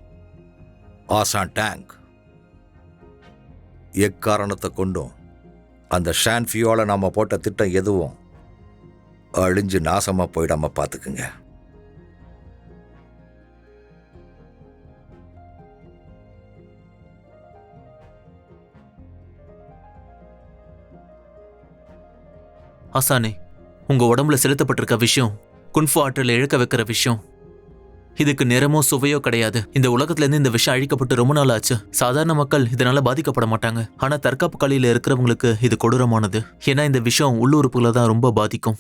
ஆசான் டேங்க், எக்காரணத்தை கொண்டும் அந்த ஷான்ஃபியூவால நாம போட்ட திட்டம் எதுவும் அழிஞ்சு நாசமா போயிடாம பார்த்துக்குங்க. ஆசானே, உங்க உடம்புல செலுத்தப்பட்டிருக்க விஷயம் குன்ஃபு ஆற்றலை இழக்க வைக்கிற விஷயம். இதுக்கு நிறமோ சுவையோ கிடையாது. இந்த உலகத்துல இருந்து இந்த விஷயம் அழிக்கப்பட்டு ரொம்ப நாள் ஆச்சு. சாதாரண மக்கள் இதனால பாதிக்கப்பட மாட்டாங்க. ஆனா தற்காப்பு கலையில இருக்கிறவங்களுக்கு இது கொடூரமானது. ஏன்னா இந்த விஷயம் உள்ளுறுப்புகளை தான் ரொம்ப பாதிக்கும்.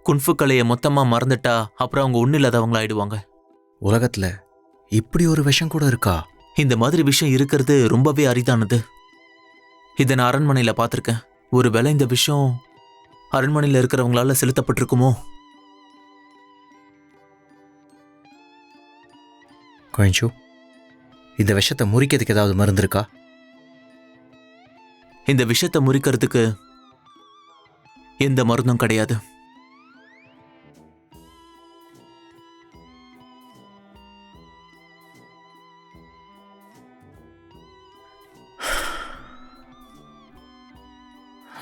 குன்ஃபு கலையை மொத்தமா மறந்துட்டா அப்புறம் அவங்க ஒன்னும் இல்லாதவங்களா ஆயிடுவாங்க. உலகத்தில் இப்படி ஒரு விஷயம் கூட இருக்கா? இந்த மாதிரி விஷயம் இருக்கிறது ரொம்பவே அரிதானது. இதை நான் அரண்மனையில பார்த்துருக்கேன். ஒருவேளை இந்த விஷயம் அரண்மனையில் இருக்கிறவங்களால செலுத்தப்பட்டிருக்குமோ? கோயின்ஷு, இந்த விஷத்தை முறிக்கிறதுக்கு ஏதாவது மருந்து இருக்கா? இந்த விஷத்தை முறிக்கிறதுக்கு எந்த மருந்தும் கிடையாது.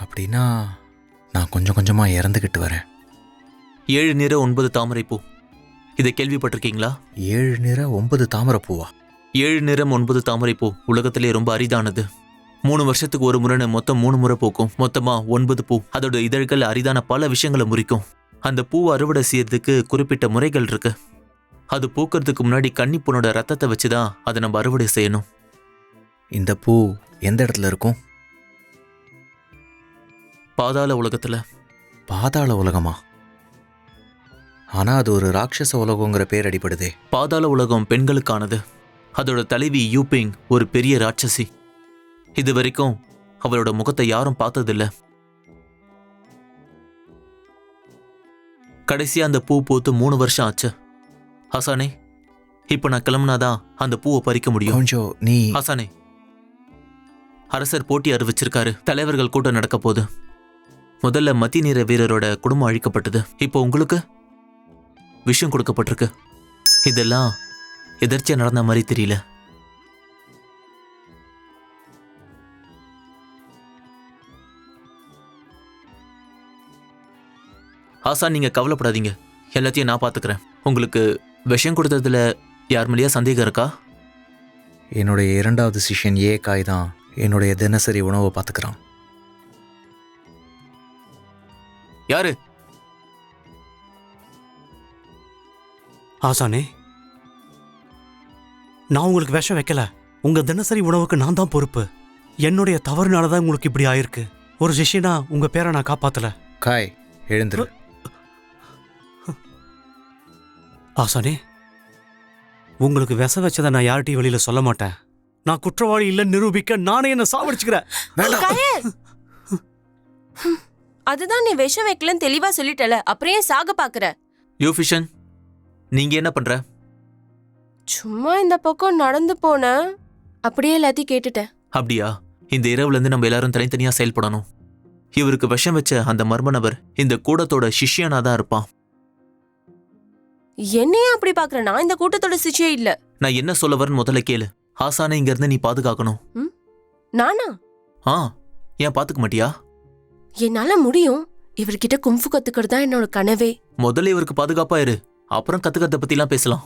அப்படின்னா நான் கொஞ்சம் கொஞ்சமாக இறந்துக்கிட்டு வரேன். 7 நிற 9 தாமரைப்பூ, இதை கேள்விப்பட்டிருக்கீங்களா? 7 நிற 9 தாமரைப்பூவா? 7 நிறம் 9 தாமரைப்பூ உலகத்திலே ரொம்ப அரிதானது. 3 வருஷத்துக்கு ஒரு முறைன்னு மொத்தம் 3 முறை பூக்கும். மொத்தமா 9 பூ. அதோட இதழ்கள் அரிதான பல விஷயங்களை முறிக்கும். அந்த பூவை அறுவடை செய்யறதுக்கு குறிப்பிட்ட முறைகள் இருக்கு. அது பூக்கிறதுக்கு முன்னாடி கன்னிப்பூனோட ரத்தத்தை வச்சுதான் அதை நம்ம அறுவடை செய்யணும். இந்த பூ எந்த இடத்துல இருக்கும்? பாதாள உலகத்துல. பாதாள உலகமா? ஆனா அது ஒரு ராட்சச உலகங்கிற பேர் அடிப்படுதே. பாதாள உலகம் பெண்களுக்கானது. அதோட தலைவி யூபிங் ஒரு பெரிய ராட்சசி. இது வரைக்கும் அவளோட முகத்தை யாரும் பார்த்ததில்ல. கடைசியா அந்த பூ பூத்து 3 வருஷம் ஆச்சு. ஹசானே, இப்ப நான் கிளம்புனாதான் அந்த பூவை பறிக்க முடியும். கொஞ்சம் நீ... ஹசானே, அரசர் போட்டி அறிவிச்சிருக்காரு. தலைவர்கள் கூட்டம் நடக்க போகுது. முதல்ல மத்திய நிற வீரரோட குடும்பம் அழிக்கப்பட்டது. இப்போ உங்களுக்கு விஷயம் கொடுக்கப்பட்டிருக்கு. இதெல்லாம் எதர்ச்சியா நடந்த மாதிரி தெரியல. ஆசா, நீங்க கவலைப்படாதீங்க. எல்லாத்தையும் நான் பாத்துக்கிறேன். உங்களுக்கு விஷயம் கொடுத்ததுல யார் மேலேயா சந்தேகம் இருக்கா? என்னுடைய இரண்டாவது சிஷ்யன் ஏகாய் தான் என்னுடைய தினசரி உணவை பார்த்துக்கிறான். யாரு? ஆசானே, நான் உங்களுக்கு விஷம் வைக்கல. உங்க தினசரி உணவுக்கு நான் தான் பொறுப்பு. என்னுடைய தவறுனால தான் உங்களுக்கு இப்படி ஆயிருக்கு. ஒரு சிஷ்யனா உங்க பேரை நான் காப்பாத்தல. காய், எழுந்துரு. ஆசானே, உங்களுக்கு விஷம் வச்சதை நான் யார்கிட்டையும் வெளியில சொல்ல மாட்டேன். நான் குற்றவாளி இல்லைன்னு நிரூபிக்க நானே என்ன சாவடிச்சுக்கிறேன். கயல்! அதுதான் நீ விஷம் வைக்கலன்னு தெளிவா சொல்லிட்டல, அப்புறம் ஏன் சாக பாக்குற? யூஃபிஷன், நீங்க என்ன பண்ற? சும்மா இந்த பக்கம் நடந்து போன, அப்படியே எல்லாத்தையும் கேட்டுட்டேன். அப்படியா? இந்த இரவுல இருந்து நம்ம எல்லாரும் தனித்தனியா செயல்படணும். இவருக்கு விஷம் வச்ச அந்த மர்ம நபர் இந்த கூடத்தோட சிஷ்யனா தான் இருப்பான். என்னையே அப்படி பாக்குற? நான் இந்த கூட்டத்தோட சிஷ்யே இல்ல. நான் என்ன சொல்ல வரேன்னு முதல்ல கேளு. ஆசானை இங்க இருந்து நீ பாதுகாக்கணும். நானா? ஏன் பாத்துக்க மாட்டியா? என்னால முடியும். இவர்கிட்ட கும்ஃபு கத்துக்கிறது தான் என்னோட கனவே. முதல்ல இவருக்கு பாதுகாப்பா இரு, அப்புறம் கத்துக்கத்தை பத்தி எல்லாம் பேசலாம்.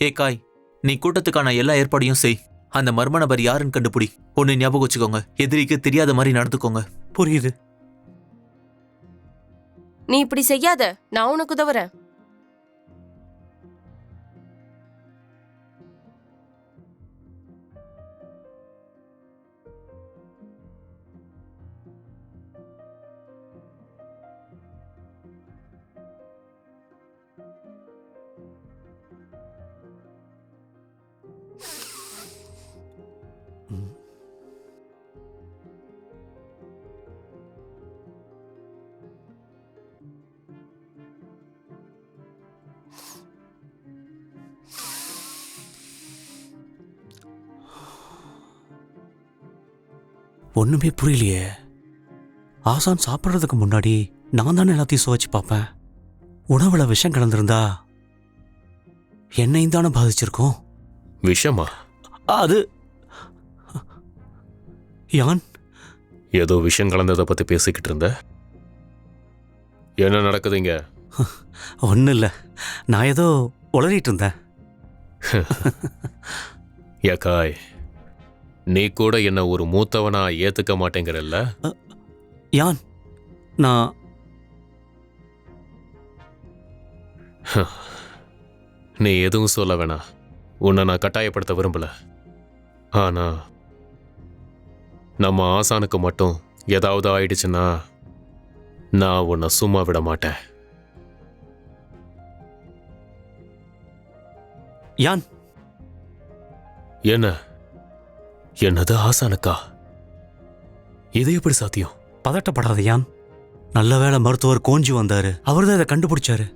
ஏ காய், நீ கூட்டத்துக்கான எல்லா ஏற்பாடையும் செய். அந்த மர்ம நபர் யாருன்னு கண்டுபிடி. ஒன்னு ஞாபகம் வச்சுக்கோங்க, எதிரிக்கு தெரியாத மாதிரி நடந்துக்கோங்க. புரியுது. நீ இப்படி செய்யாத, நான் உனக்கு உதவுறேன். ஒண்ணுமே புரியலையே. ஆசான் சாப்பிட்றதுக்கு முன்னாடி நான் தானே எல்லாத்தையும் சுவைச்சு பார்ப்பேன். உணவுல விஷம் கலந்திருந்தா என்னையும் தானே பாதிச்சிருக்கோம். விஷமா? அது யான் ஏதோ விஷயம் கலந்ததை பத்தி பேசிக்கிட்டு இருந்த. என்ன நடக்குதுங்க? ஒன்றும் இல்லை, நான் ஏதோ உளறிட்டு இருந்தேன். ஏகாய், நீ கூட என்ன ஒரு மூத்தவனா ஏத்துக்க மாட்டேங்கிறல்ல? யான், நான் நீ எதுவும் சொல்ல வேணாம். உன்னை நான் கட்டாயப்படுத்த விரும்பல. ஆனா நம்ம ஆசானுக்கு மட்டும் ஏதாவது ஆயிடுச்சுன்னா நான் உன்னை சும்மா விட மாட்டேன். யான். என்ன? என்னது ஆசானுக்கா? இது எப்படி சாத்தியம்? பதட்டப்படாத யான். நல்ல வேளை மருத்துவர் கோஞ்சி வந்தாரு. அவர் தான் இதை கண்டுபிடிச்சாரு.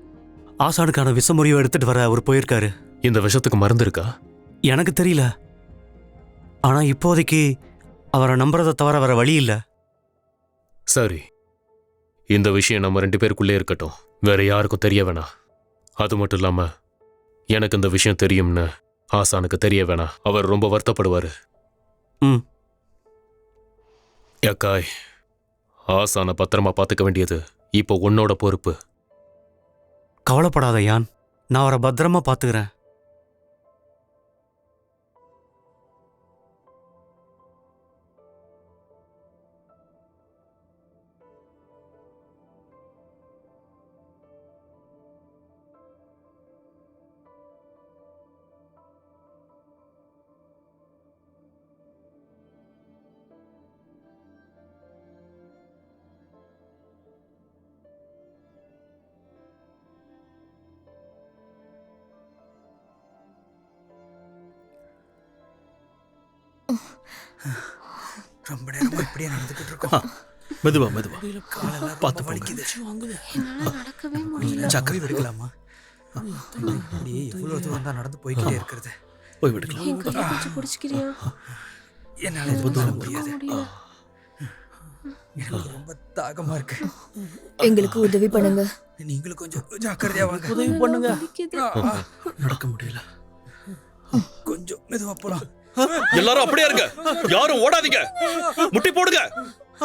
ஆசானுக்கான விஷமுறிவை எடுத்துட்டு வர அவர் போயிருக்காரு. இந்த விஷத்துக்கு மருந்து இருக்கா? எனக்கு தெரியல. ஆனா இப்போதைக்கு அவரை நம்புறதை தவிர வர வழி இல்ல. சரி, இந்த விஷயம் நம்ம 2 பேருக்குள்ளே இருக்கட்டும். வேற யாருக்கும் தெரிய வேணாம். அது மட்டும் இல்லாம எனக்கு இந்த விஷயம் தெரியும்னு ஆசானுக்கு தெரிய வேணாம். அவர் ரொம்ப வருத்தப்படுவாரு. ஏகாய், ஆசானை பத்திரமா பார்த்துக்க வேண்டியது இப்போ உன்னோட பொறுப்பு. கவலைப்படாத யான், நான் அவரை பத்திரமா பார்த்துக்கிறேன். ரொம்ப நேரமா இப்படியே நடந்துகிட்டு இருக்கோம். மெதுவா பார்த்து வலிக்குது. நடக்கவே முடியல. சக்கரை எடுக்கலாமா? அப்படியே எவ்வளவு தூரம் தான் நடந்து போய்கிட்டே இருக்கிறது. போய் விடுக்கலாம். என் கையை பிடிச்சு பிடிச்சிக்கிறியா? என்னால எதுவும் முடியாது. எனக்கு ரொம்ப தாகமா இருக்கு. எங்களுக்கு உதவி பண்ணுங்க. நீங்களும் கொஞ்சம் ஜாக்கிரதையா வாங்க. உதவி பண்ணுங்க. நடக்க முடியல. கொஞ்சம் மெதுவா போலாம். எல்லாரும் அப்படியே இருங்க, யாரும் ஓடாதீங்க. முட்டி போடுங்க,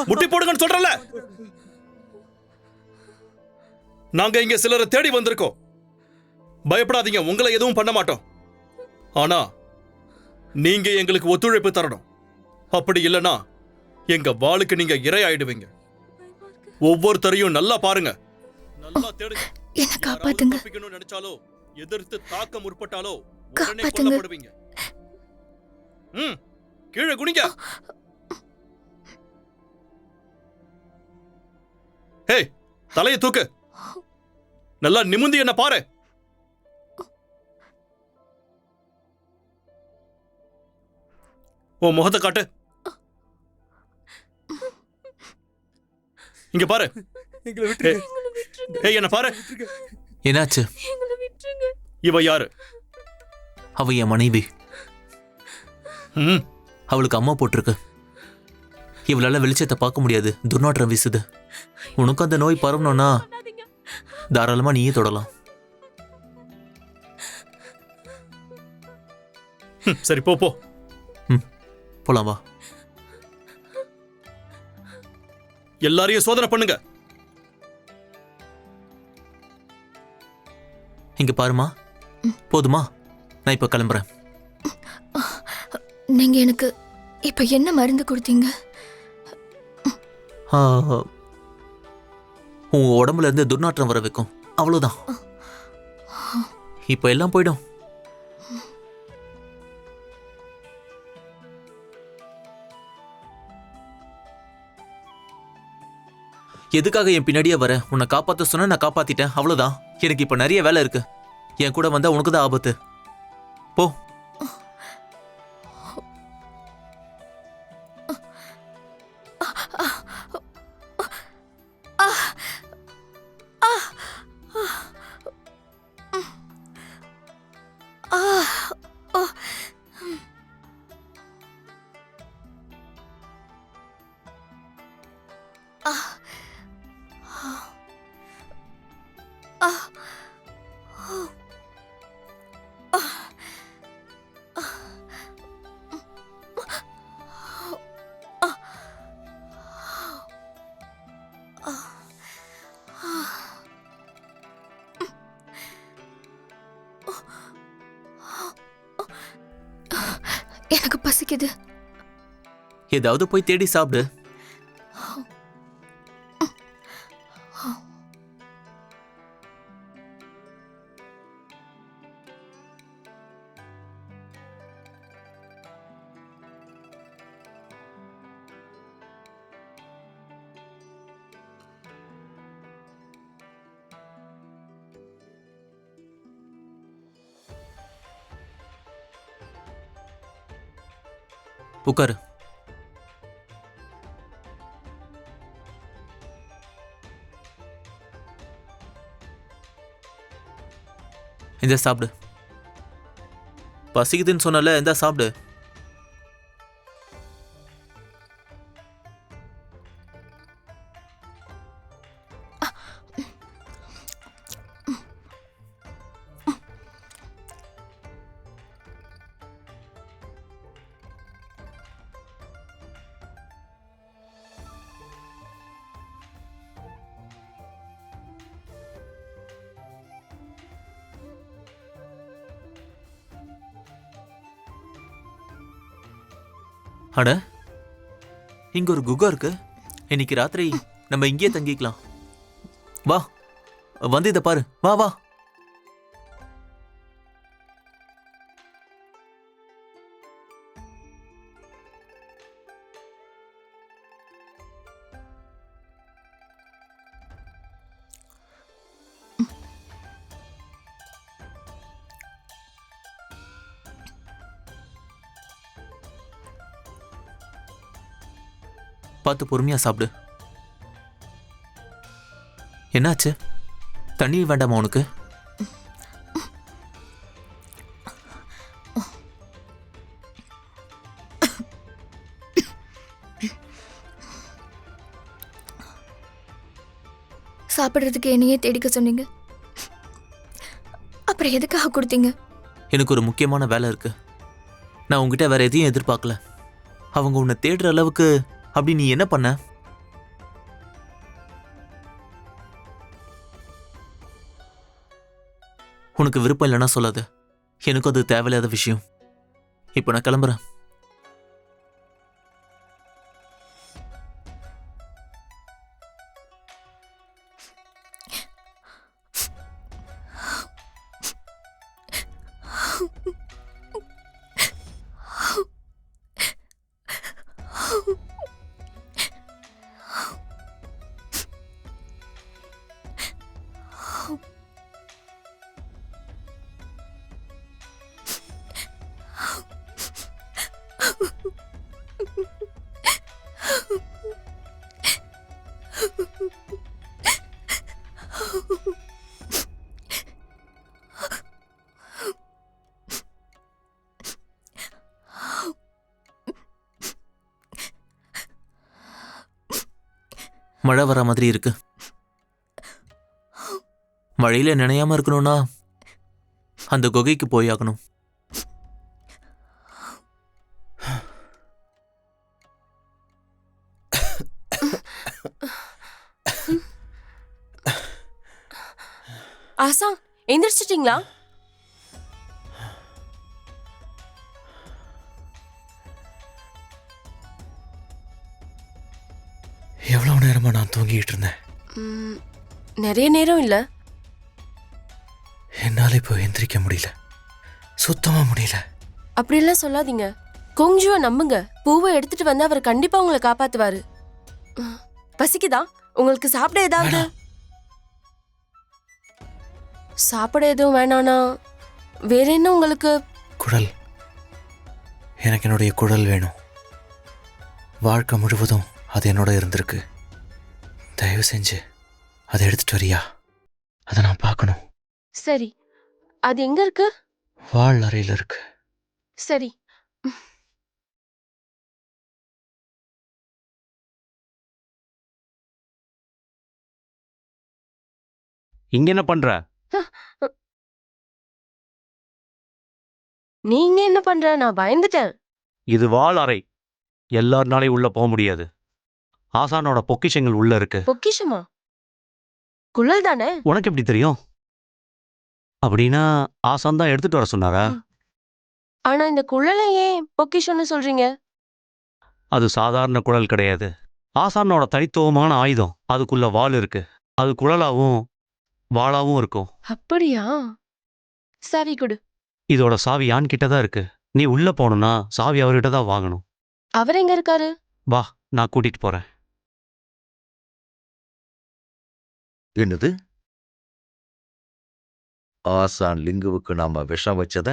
முட்டி போடுங்கன்னு சொல்றல. நாங்க இங்க சிலரை தேடி வந்திருக்கோம். பயப்படாதீங்க, உங்களை எதுவும் பண்ண மாட்டோம். ஆனா நீங்க எங்களுக்கு ஒத்துழைப்பு தரணும். அப்படி இல்லனா எங்க வாளுக்கு நீங்க இரையாயிடுவீங்க. ஒவ்வொருத்தரையும் நல்லா பாருங்க, நல்லா தேடுங்க. என்ன காப்பாத்துங்க. தப்பிக்கணும்னு நினைச்சாலோ எதிர்த்து தாக்க முற்பட்டாலோ உடனே காப்பாத்துங்க. கொல்லப்படுவீங்க. கீழே குனிங்க. ஹே, தலையை தூக்கு. நல்லா நிமிர்ந்து என்ன பாரு. உன் முகத்தை காட்டு. இங்க பாரு. என்ன பாரு. என்னாச்சு? இவ யாரு? அவ என் மனைவி. ம், அவளுக்கு அம்மா போட்டிருக்கு. இவளால வெளிச்சத்தை பார்க்க முடியாது, துர்நாற்றம் வீசுது. உனக்கு அந்த நோய் பரவணும்னா தாராளமா நீயே தொடலாம். சரி போ போ. போலாம் வா. எல்லாரையும் சோதனை பண்ணுங்க. இங்க பாருமா, போதுமா? நான் இப்ப கிளம்புறேன். நீங்க எனக்கு இப்ப என்ன மருந்து கொடுத்தீங்க? ஆ, உன் உடம்புல இருந்து துர்நாற்றம் வர வைக்கும், அவ்வளவுதான். இப்ப எல்லாம் போயிடும். எதுக்காக என் பின்னாடியே வர? உன்னை காப்பாத்த சொன்ன, நான் காப்பாத்திட்டேன், அவ்வளவுதான். எனக்கு இப்ப நிறைய வேலை இருக்கு. என் கூட வந்தா உனக்கு தான் ஆபத்து. போ. எனக்கு பசிக்குது. ஏதாவது போய் தேடி சாப்பிடு. உட்காரு. இந்த சாப்பிடு. பசிக்குதுன்னு சொன்னல, இந்த சாப்பிடு. அட, இங்க ஒரு குகை இருக்கு. இன்னைக்கு ராத்திரி நம்ம இங்கேயே தங்கிக்கலாம். வா, வந்து இதை பாரு. வா வா. பார்த்து பொறுமையா சாப்பிடு. என்னாச்சு? தண்ணி வேண்டாமா உனக்கு? சாப்பிடுறதுக்கு என்னையே தேடிக்க சொன்னீங்க, அப்புறம் எதுக்காக கொடுத்தீங்க? எனக்கு ஒரு முக்கியமான வேலை இருக்கு. நான் உங்ககிட்ட வேற எதையும் எதிர்பார்க்கல. அவங்க உன்னை தேடுற அளவுக்கு அப்படி நீ என்ன பண்ண? உனக்கு விருப்பம் இல்லைன்னா சொல்லாத. எனக்கும் அது தேவையில்லாத விஷயம். இப்போ நான் கிளம்புறேன். மழை வர மாதிரி இருக்கு. மழையில நினையாம இருக்கணும்னா அந்த குகைக்கு போய் ஆகணும். ஆசா, எந்திரிச்சிட்டீங்களா? எவ்வளவு நேரமா நான் தூங்கிட்டு இருந்தேன். நிறைய நேரம் இல்ல. என்னால இப்போ எந்திரிக்க முடியல, சுத்தமா முடியல. அப்படியெல்லாம் சொல்லாதீங்க. கொங்ஜுவை நம்புங்க. பூவை எடுத்துட்டு வந்து அவர் கண்டிப்பா உங்களை காப்பாத்துவாரு. பசிக்குதா? உங்களுக்கு சாப்பிட ஏதாவது? சாப்பிட எதுவும் வேணானா வேற என்ன உங்களுக்கு? குடல், எனக்கு என்னுடைய குடல் வேணும். வாழ்க்கை முழுவதும் அது என்னோட இருந்திருக்கு. தயவு செஞ்சு அதை எடுத்துட்டு வரியா? அதை நான் பார்க்கணும். சரி, அது எங்க இருக்கு? வாழ் அறையில் இருக்கு. சரி. இங்க என்ன பண்ற? நீங்க என்ன பண்ற? நான் பயந்துட்டேன். இது வாள் அறை. எல்லாருனாலையும் உள்ள போக முடியாது. ஆசானோட பொக்கிஷங்கள் உள்ள இருக்கு. பொக்கிஷமா? குழல் தானே? உனக்கு எப்படி தெரியும்? அப்படின்னா ஆசான் தான் எடுத்துட்டு வர சொன்னாரா? ஆனா இந்த குழலை ஏன் பொக்கிஷம்னு சொல்றீங்க? அது சாதாரண குழல் கிடையாது. ஆசானோட தனித்துவமான ஆயுதம். அதுக்குள்ள வாள் இருக்கு. அது குழலாவும் வாளாவும் இருக்கும். அப்படியா? சாவி கொடு. இதோட சாவி யான் கிட்ட தான் இருக்கு. நீ உள்ள போகணும்னா சாவி அவர்கிட்ட தான் வாங்கணும். அவர் எங்க இருக்காரு? வா, நான் கூட்டிட்டு போறேன். என்னது? ஆசான் லிங்குவுக்கு நாம விஷம் வச்சத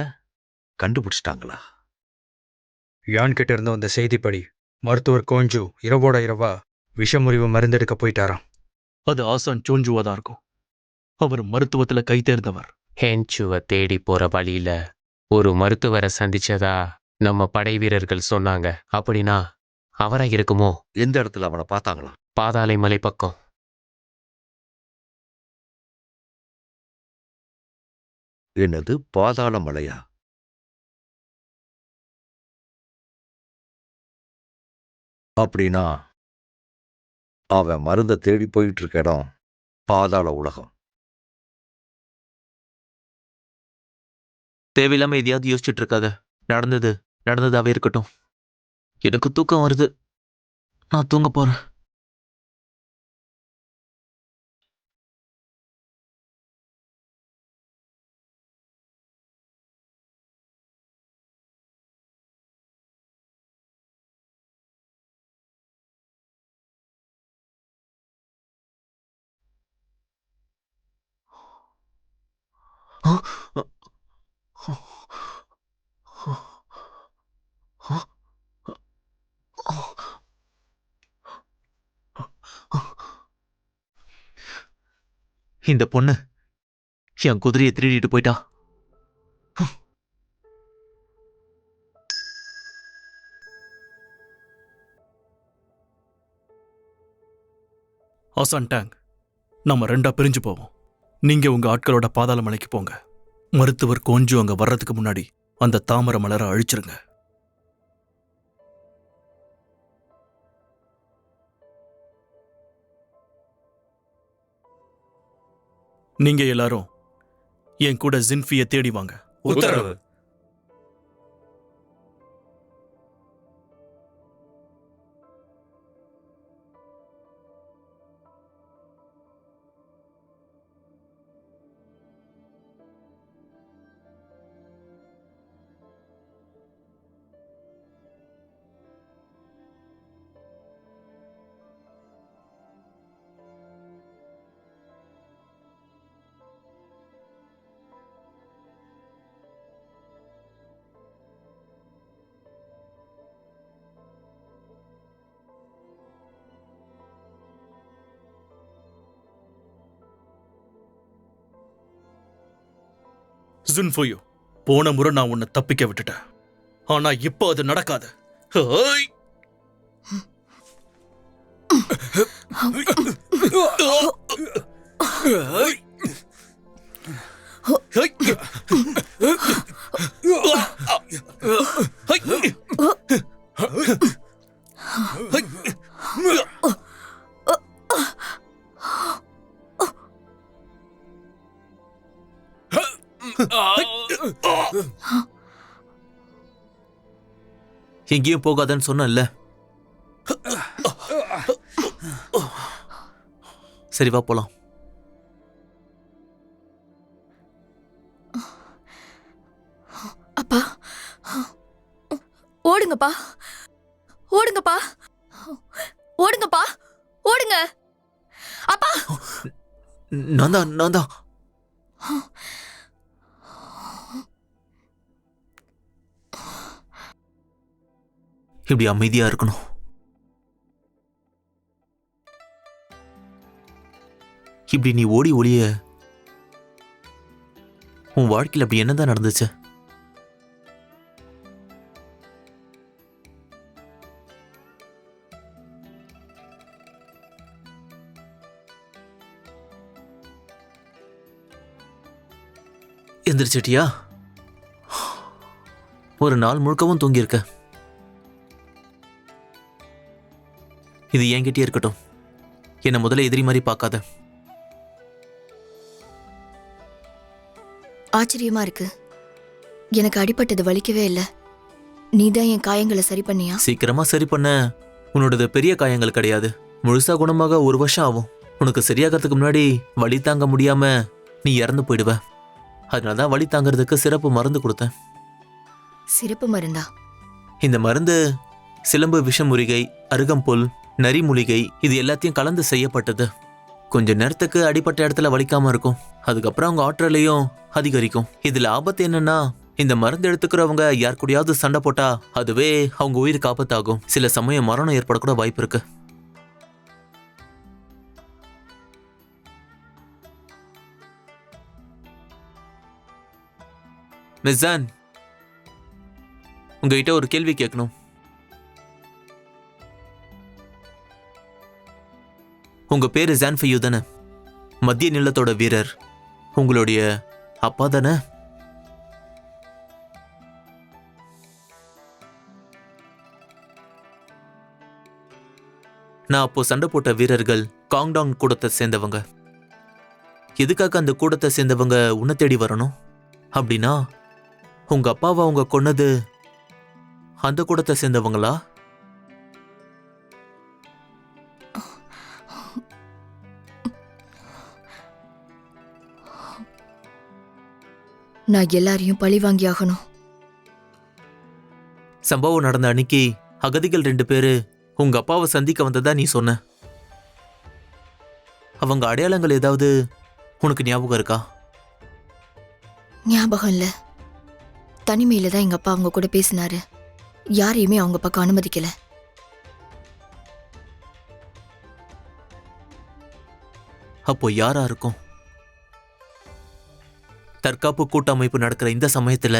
கண்டுபிடிச்சிட்டாங்களா? யான் கிட்ட இருந்து வந்த செய்திப்படி மருத்துவர் கோஞ்சு இரவோட இரவா விஷமுறிவு மருந்தெடுக்க போயிட்டாராம். அது ஆசான் சோஞ்சுவா தான் இருக்கும். அவர் மருத்துவத்துல கை தேர்ந்தவர். ஹென்சுவை தேடி போற வழியில ஒரு மருத்துவரை சந்திச்சதா நம்ம படை வீரர்கள் சொன்னாங்க. அப்படின்னா அவரா இருக்குமோ? எந்த இடத்துல அவனை பார்த்தாங்களா? பாதாளை மலை பக்கம். என்னது, பாதாள மலையா? அப்படின்னா அவன் மருந்த தேடி போயிட்டு இருக்க இடம் பாதாள உலகம். தேவையில்லாம எதையாவது யோசிச்சுட்டு இருக்காத. நடந்ததாவே இருக்கட்டும். எனக்கு தூக்கம் வருது. நான் தூங்க போறேன். இந்த பொண்ணு என் குதிரையை திருடிட்டு போயிட்டா. ஆசான் டேங், நம்ம ரெண்டா பிரிஞ்சு போவோம். நீங்க உங்க ஆட்களோட பாதாள மலைக்கு போங்க. மருத்துவர் கோஞ்சு அங்க வர்றதுக்கு முன்னாடி அந்த தாமரை மலரை அழிச்சிருங்க. நீங்க எல்லாரும் என் கூட ஜின்ஃபியை தேடி வாங்க. உத்தரவு. ஜுன்ஃபுயோ, போன முறை நான் உன்னை தப்பிக்க விட்டுட்டேன். ஆனா இப்போ அது நடக்காது. ஹேய்! ஹேய்! எங்கேயும் போகாதன்னு சொன்னேன்ல. சரி வா போலாம். அப்பா ஓடுங்கப்பா, ஓடுங்கப்பா, ஓடுங்கப்பா, ஓடுங்க அப்பா. நான் தான் இப்படி அமைதியா இருக்கணும். இப்படி நீ ஓடி ஒளிய உன் வாழ்க்கையில் அப்படி என்னதான் நடந்துச்சு? எந்திரிச்சிட்டியா? ஒரு நாள் முழுக்கவும் தூங்கியிருக்க. இது என்கிட்டயே இருக்கட்டும். என்னை முதல்ல எதிரி மாதிரி பார்க்காத. ஆச்சரியமா இருக்கு, எனக்கு அடிபட்டது வலிக்கவே இல்லை. நீதான் என் காயங்களை சரி பண்ணியா? சீக்கிரமா சரி பண்ண உன்னோடது பெரிய காயங்கள் கிடையாது. முழுசா குணமாக 1 வருஷம் ஆகும். உனக்கு சரியாகிறதுக்கு முன்னாடி வலி தாங்க முடியாம நீ இறந்து போயிடுவ. அதனாலதான் வலி தாங்கிறதுக்கு சிறப்பு மருந்து கொடுத்தேன். சிறப்பு மருந்தா? இந்த மருந்து சிலம்பு விஷமுறிகை, அருகம்புல், நரிமூலிகை இது எல்லாத்தையும் கலந்து செய்யப்பட்டது. கொஞ்ச நேரத்துக்கு அடிப்பட்ட இடத்துல வலிக்காம இருக்கும். அதுக்கப்புறம் அவங்க ஆற்றலையும் அதிகரிக்கும். இதுல ஆபத்து என்னன்னா, இந்த மருந்து எடுத்துக்கிறவங்க யார் கூடயாவது சண்டை போட்டா அதுவே அவங்க உயிருக்கு ஆபத்தாகும். சில சமயம் மரணம் ஏற்படக்கூட வாய்ப்பு இருக்கு. மிஸ் ஜான், உங்ககிட்ட ஒரு கேள்வி கேட்கணும். உங்க பேரு ஜான்ஃபையூ தானே? மத்திய நிலத்தோட வீரர். உங்களுடைய அப்பா தானே? நான் அப்போ சண்டை போட்ட வீரர்கள் காங்டாங் கூடத்தை சேர்ந்தவங்க. எதுக்காக அந்த கூடத்தை சேர்ந்தவங்க உன்னை தேடி வரணும்? அப்படின்னா உங்க அப்பாவை அவங்க கொன்னது அந்த கூடத்தை சேர்ந்தவங்களா? நான் எல்லாரையும் பழி வாங்கி ஆகணும். சம்பவம் நடந்த அன்னைக்கு அகதிகள் 2 பேரு உங்க அப்பாவை சந்திக்க வந்ததா நீ சொன்ன. அவங்க அடையாளங்கள் ஏதாவது உனக்கு ஞாபகம் இருக்கா? ஞாபகம் இல்ல. தனிமையில தான் எங்க அப்பா அவங்க கூட பேசினாரு. யாரையுமே அவங்க பக்கம் அனுமதிக்கல. அப்போ யாரா இருக்கும்? தற்காப்பு கூட்டமைப்பு நடக்கிற இந்த சமயத்துல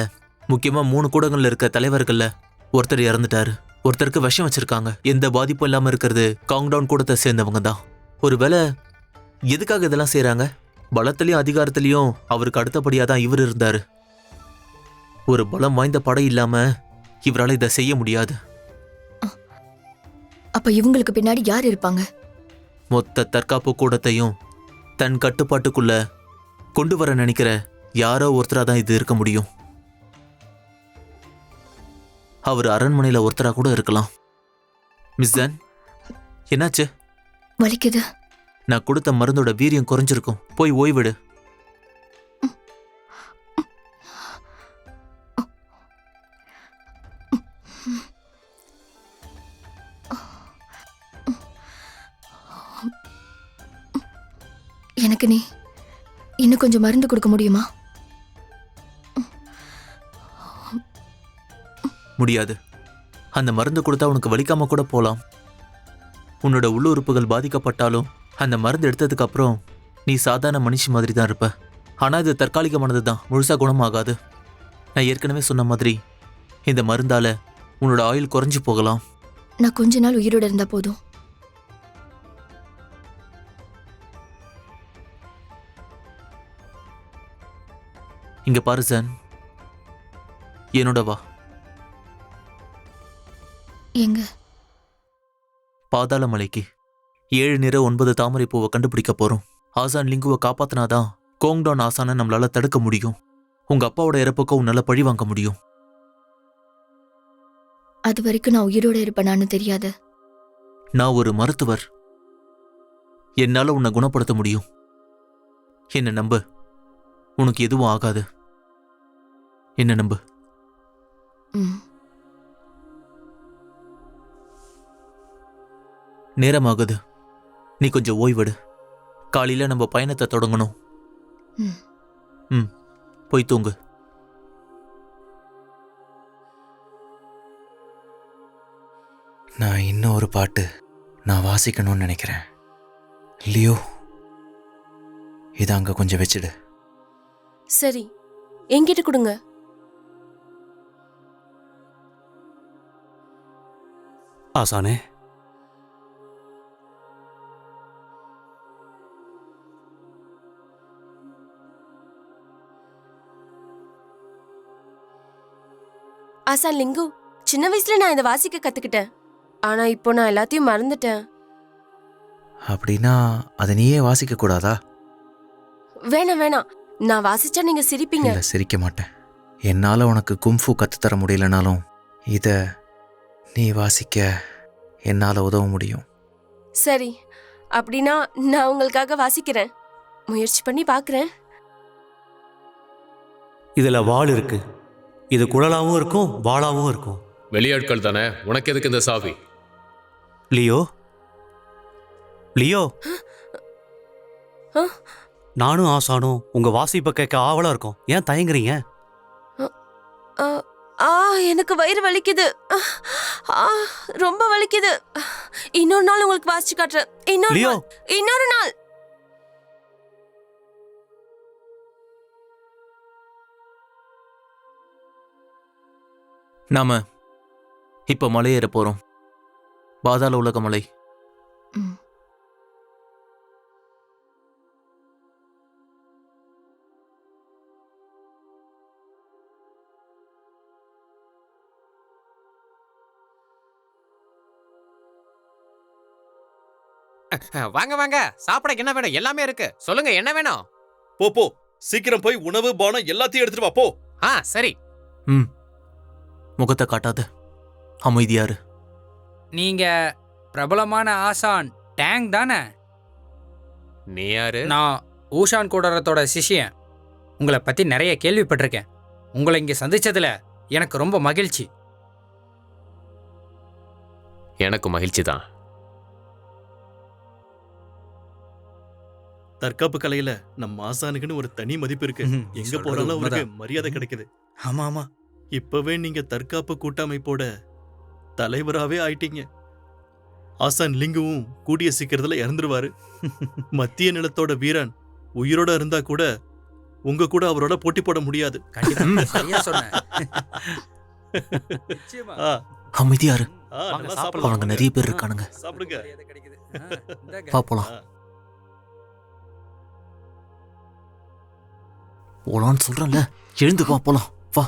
முக்கியமா 3 கூடங்கள்ல இருக்க தலைவர்கள்ல ஒருத்தர் இறந்துட்டாரு. ஒருத்தருக்கு விஷம் வச்சிருக்காங்க. எந்த பாதிப்பும் இல்லாம இருக்கிறது காங்டவுன் கூடத்தை சேர்ந்தவங்க தான். ஒருவேளை எதுக்காக இதெல்லாம் செய்யறாங்க? பலத்திலையும் அதிகாரத்திலையும் அவருக்கு அடுத்தபடியா தான் இவர் இருந்தாரு. ஒரு பலம் வாய்ந்த படை இல்லாம இவரால் இதை செய்ய முடியாது. அப்ப இவங்களுக்கு பின்னாடி யார் இருப்பாங்க? மொத்த தற்காப்பு கூடத்தையும் தன் கட்டுப்பாட்டுக்குள்ள கொண்டு வர நினைக்கிற யாரோ ஒருத்தரா தான் இது இருக்க முடியும். அவர் அரண்மனையில ஒருத்தரா கூட இருக்கலாம். மிஸ் ஜான், என்னாச்சு? வலிக்குது. நான் கொடுத்த மருந்தோட வீரியம் குறைஞ்சிருக்கும். போய் ஓய்விடு. எனக்கு நீ இன்னும் கொஞ்சம் மருந்து கொடுக்க முடியுமா? முடியாது. அந்த மருந்து கொடுத்தா உனக்கு வலிக்காம கூட போலாம். உன்னோட உள்ளுறுப்புகள் பாதிக்கப்பட்டாலும் அந்த மருந்து எடுத்ததுக்கு அப்புறம் நீ சாதாரண மனுஷி மாதிரி தான் இருப்ப. ஆனா இது தற்காலிகமானது தான், முழுசா குணமாகாது. நான் ஏற்கனவே சொன்ன மாதிரி இந்த மருந்தால உன்னோட ஆயுள் குறைஞ்சு போகலாம். நான் கொஞ்ச நாள் உயிரோட இருந்தா போதும். இங்க பாரு ஜான், என்னோட வா. எங்க? பாதாள மலைக்கு 7 நிற 9 தாமரை பூவை கண்டுபிடிக்க போறோம். ஆசான் லிங்குவை காப்பாத்தினாதான் கோங்டான் ஆசானை நம்மளால தடுக்க முடியும். உங்க அப்பாவோட இறப்புக்கு உன்னால பழி வாங்க முடியும். அது வரைக்கும் நான் உயிரோட இருப்பேனான்னு தெரியாது. நான் ஒரு மருத்துவர். என்னால உன்னை குணப்படுத்த முடியும். என்ன நம்பு. உனக்கு எதுவும் ஆகாது. என்ன நம்பு. ம். நேரமாகுது. நீ கொஞ்சம் ஓய்வெடு. காலையில நம்ம பயணத்தை தொடங்கணும். ம். ம், போய் தூங்கு. நான் இன்னும் ஒரு பாட்டு நான் வாசிக்கணும்னு நினைக்கிறேன். லியோ, இதை அங்கே கொஞ்சம் வச்சிடு. சரி, என்கிட்ட கொடுங்க. ஆசானே, ஆசான் லிங்கு, சின்ன வயசுல நான் இதை வாசிக்க கத்துக்கிட்டேன். ஆனா இப்போ நான் எல்லாத்தையும் மறந்துட்டேன். அப்படின்னா அதை நீயே வாசிக்க கூடாதா? வேணாம் வேணாம், நான் வாசிச்சா நீங்க சிரிப்பீங்க. இல்லை, சிரிக்க மாட்டேன். என்னால் உனக்கு கும்ஃபு கற்றுத்தர முடியலனாலும் இதை நீ வாசிக்க என்னால் உதவ முடியும். சரி, அப்படின்னா நான் உங்களுக்காக வாசிக்கிறேன். முயற்சி பண்ணி பார்க்குறேன். இதுல வாள் இருக்கு. இது குழலாவும் இருக்கும், வாளாவும் இருக்கும். வெளியாட்கள் தானே, உனக்கு எதுக்கு இந்த சாவி? லியோ, லியோ, ஆ? நானும் ஆசானும் உங்க வாசிப்பை கேட்க ஆவலா இருக்கோம். ஏன் தயங்குறீங்க? ஆ, ஆ, எனக்கு வயிறு வலிக்குது. ஆ, ரொம்ப வலிக்குது. இன்னொரு நாள் உங்களுக்கு வாசிச்சு காட்டுறேன். லியோ. இன்னொரு நாள். நாம இப்ப மலையேற போறோம். பாதாள உலக மலை. ம். வாங்க வாங்க, சாப்பிட என்ன வேணும்? எல்லாமே இருக்கு. சொல்லுங்க, என்ன வேணும்? போ போ, சீக்கிரம் போய் உணவு பானம் எல்லாத்தையும் எடுத்துட்டு வா போ. ஆ, சரி. ம், முகத்தை காட்டாத, அமைதியாரு. நீங்க பிரபலமான ஆசான் டேங் தானே? நீ யாரு? நான் ஊஷான் கூடரத்தோட சிஷ்யன். உங்களை பத்தி நிறைய கேள்விப்பட்டிருக்கேன். உங்களை இங்க சந்திச்சதுல எனக்கு ரொம்ப மகிழ்ச்சி. எனக்கு மகிழ்ச்சி தான். தற்காப்பு கலையில நம்ம ஆசானுக்குன்னு ஒரு தனி மதிப்பு இருக்கு. எங்க போறாலும் அவருக்கு மரியாதை கிடைக்குது. ஆமா ஆமா, இப்பவே நீங்க தற்காப்பு கூட்டமைப்போட தலைவராவே ஆயிட்டீங்க. ஆசான் லிங்குவும் கூடிய சீக்கிரத்துல இறந்துருவாரு. மத்திய நிலத்தோட வீரன் உயிரோட இருந்தா கூட உங்க கூட அவரோட போட்டி போட முடியாது. அமைதியாரு. நல்லா சாப்பிடலாம். அவங்க நிறைய பேர் இருக்கானுங்க. சாப்பிடுங்க. வா போலாம். போலான்னு சொல்றேன்ல, எழுந்து வா போலாம். வா.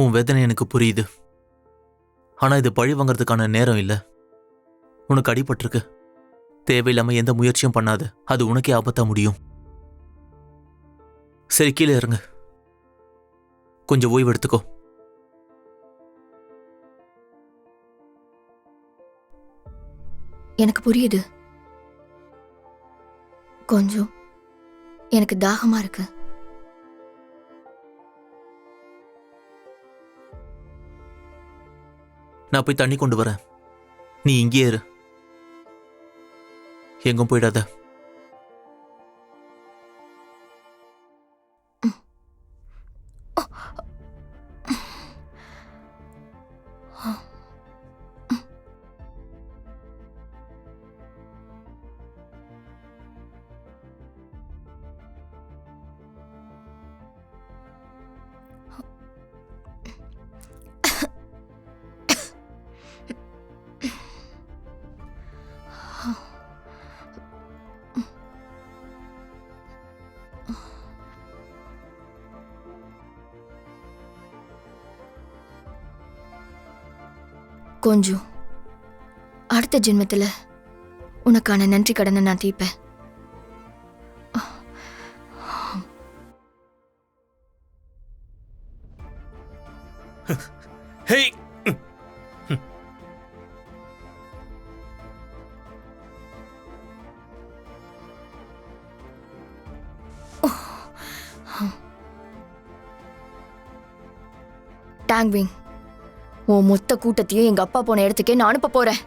உன் வேதனை எனக்கு புரியுது. ஆனா இது பழி வாங்கறதுக்கான நேரம் இல்ல. உனக்கு அடிபட்டிருக்கு. தேவையில்லாம எந்த முயற்சியும் பண்ணாத. அது உனக்கே ஆபத்தா முடியும். சரி, கீழே இறங்க. கொஞ்சம் ஓய்வு எடுத்துக்கோ. எனக்கு புரியுது. கொஞ்சம் எனக்கு தாகமா இருக்கு. நான் போய் தண்ணி கொண்டு வரேன். நீ இங்கே இரு. எங்கும் போயிடாத. கொஞ்சம் அடுத்த ஜென்மத்துல உனக்கான நன்றி கடனை நான் தீர்ப்பேன். ஹே, டாங்விங், உன் மொத்த கூட்டத்தையும் எங்க அப்பா போன இடத்துக்கே நான் அனுப்ப போறேன்.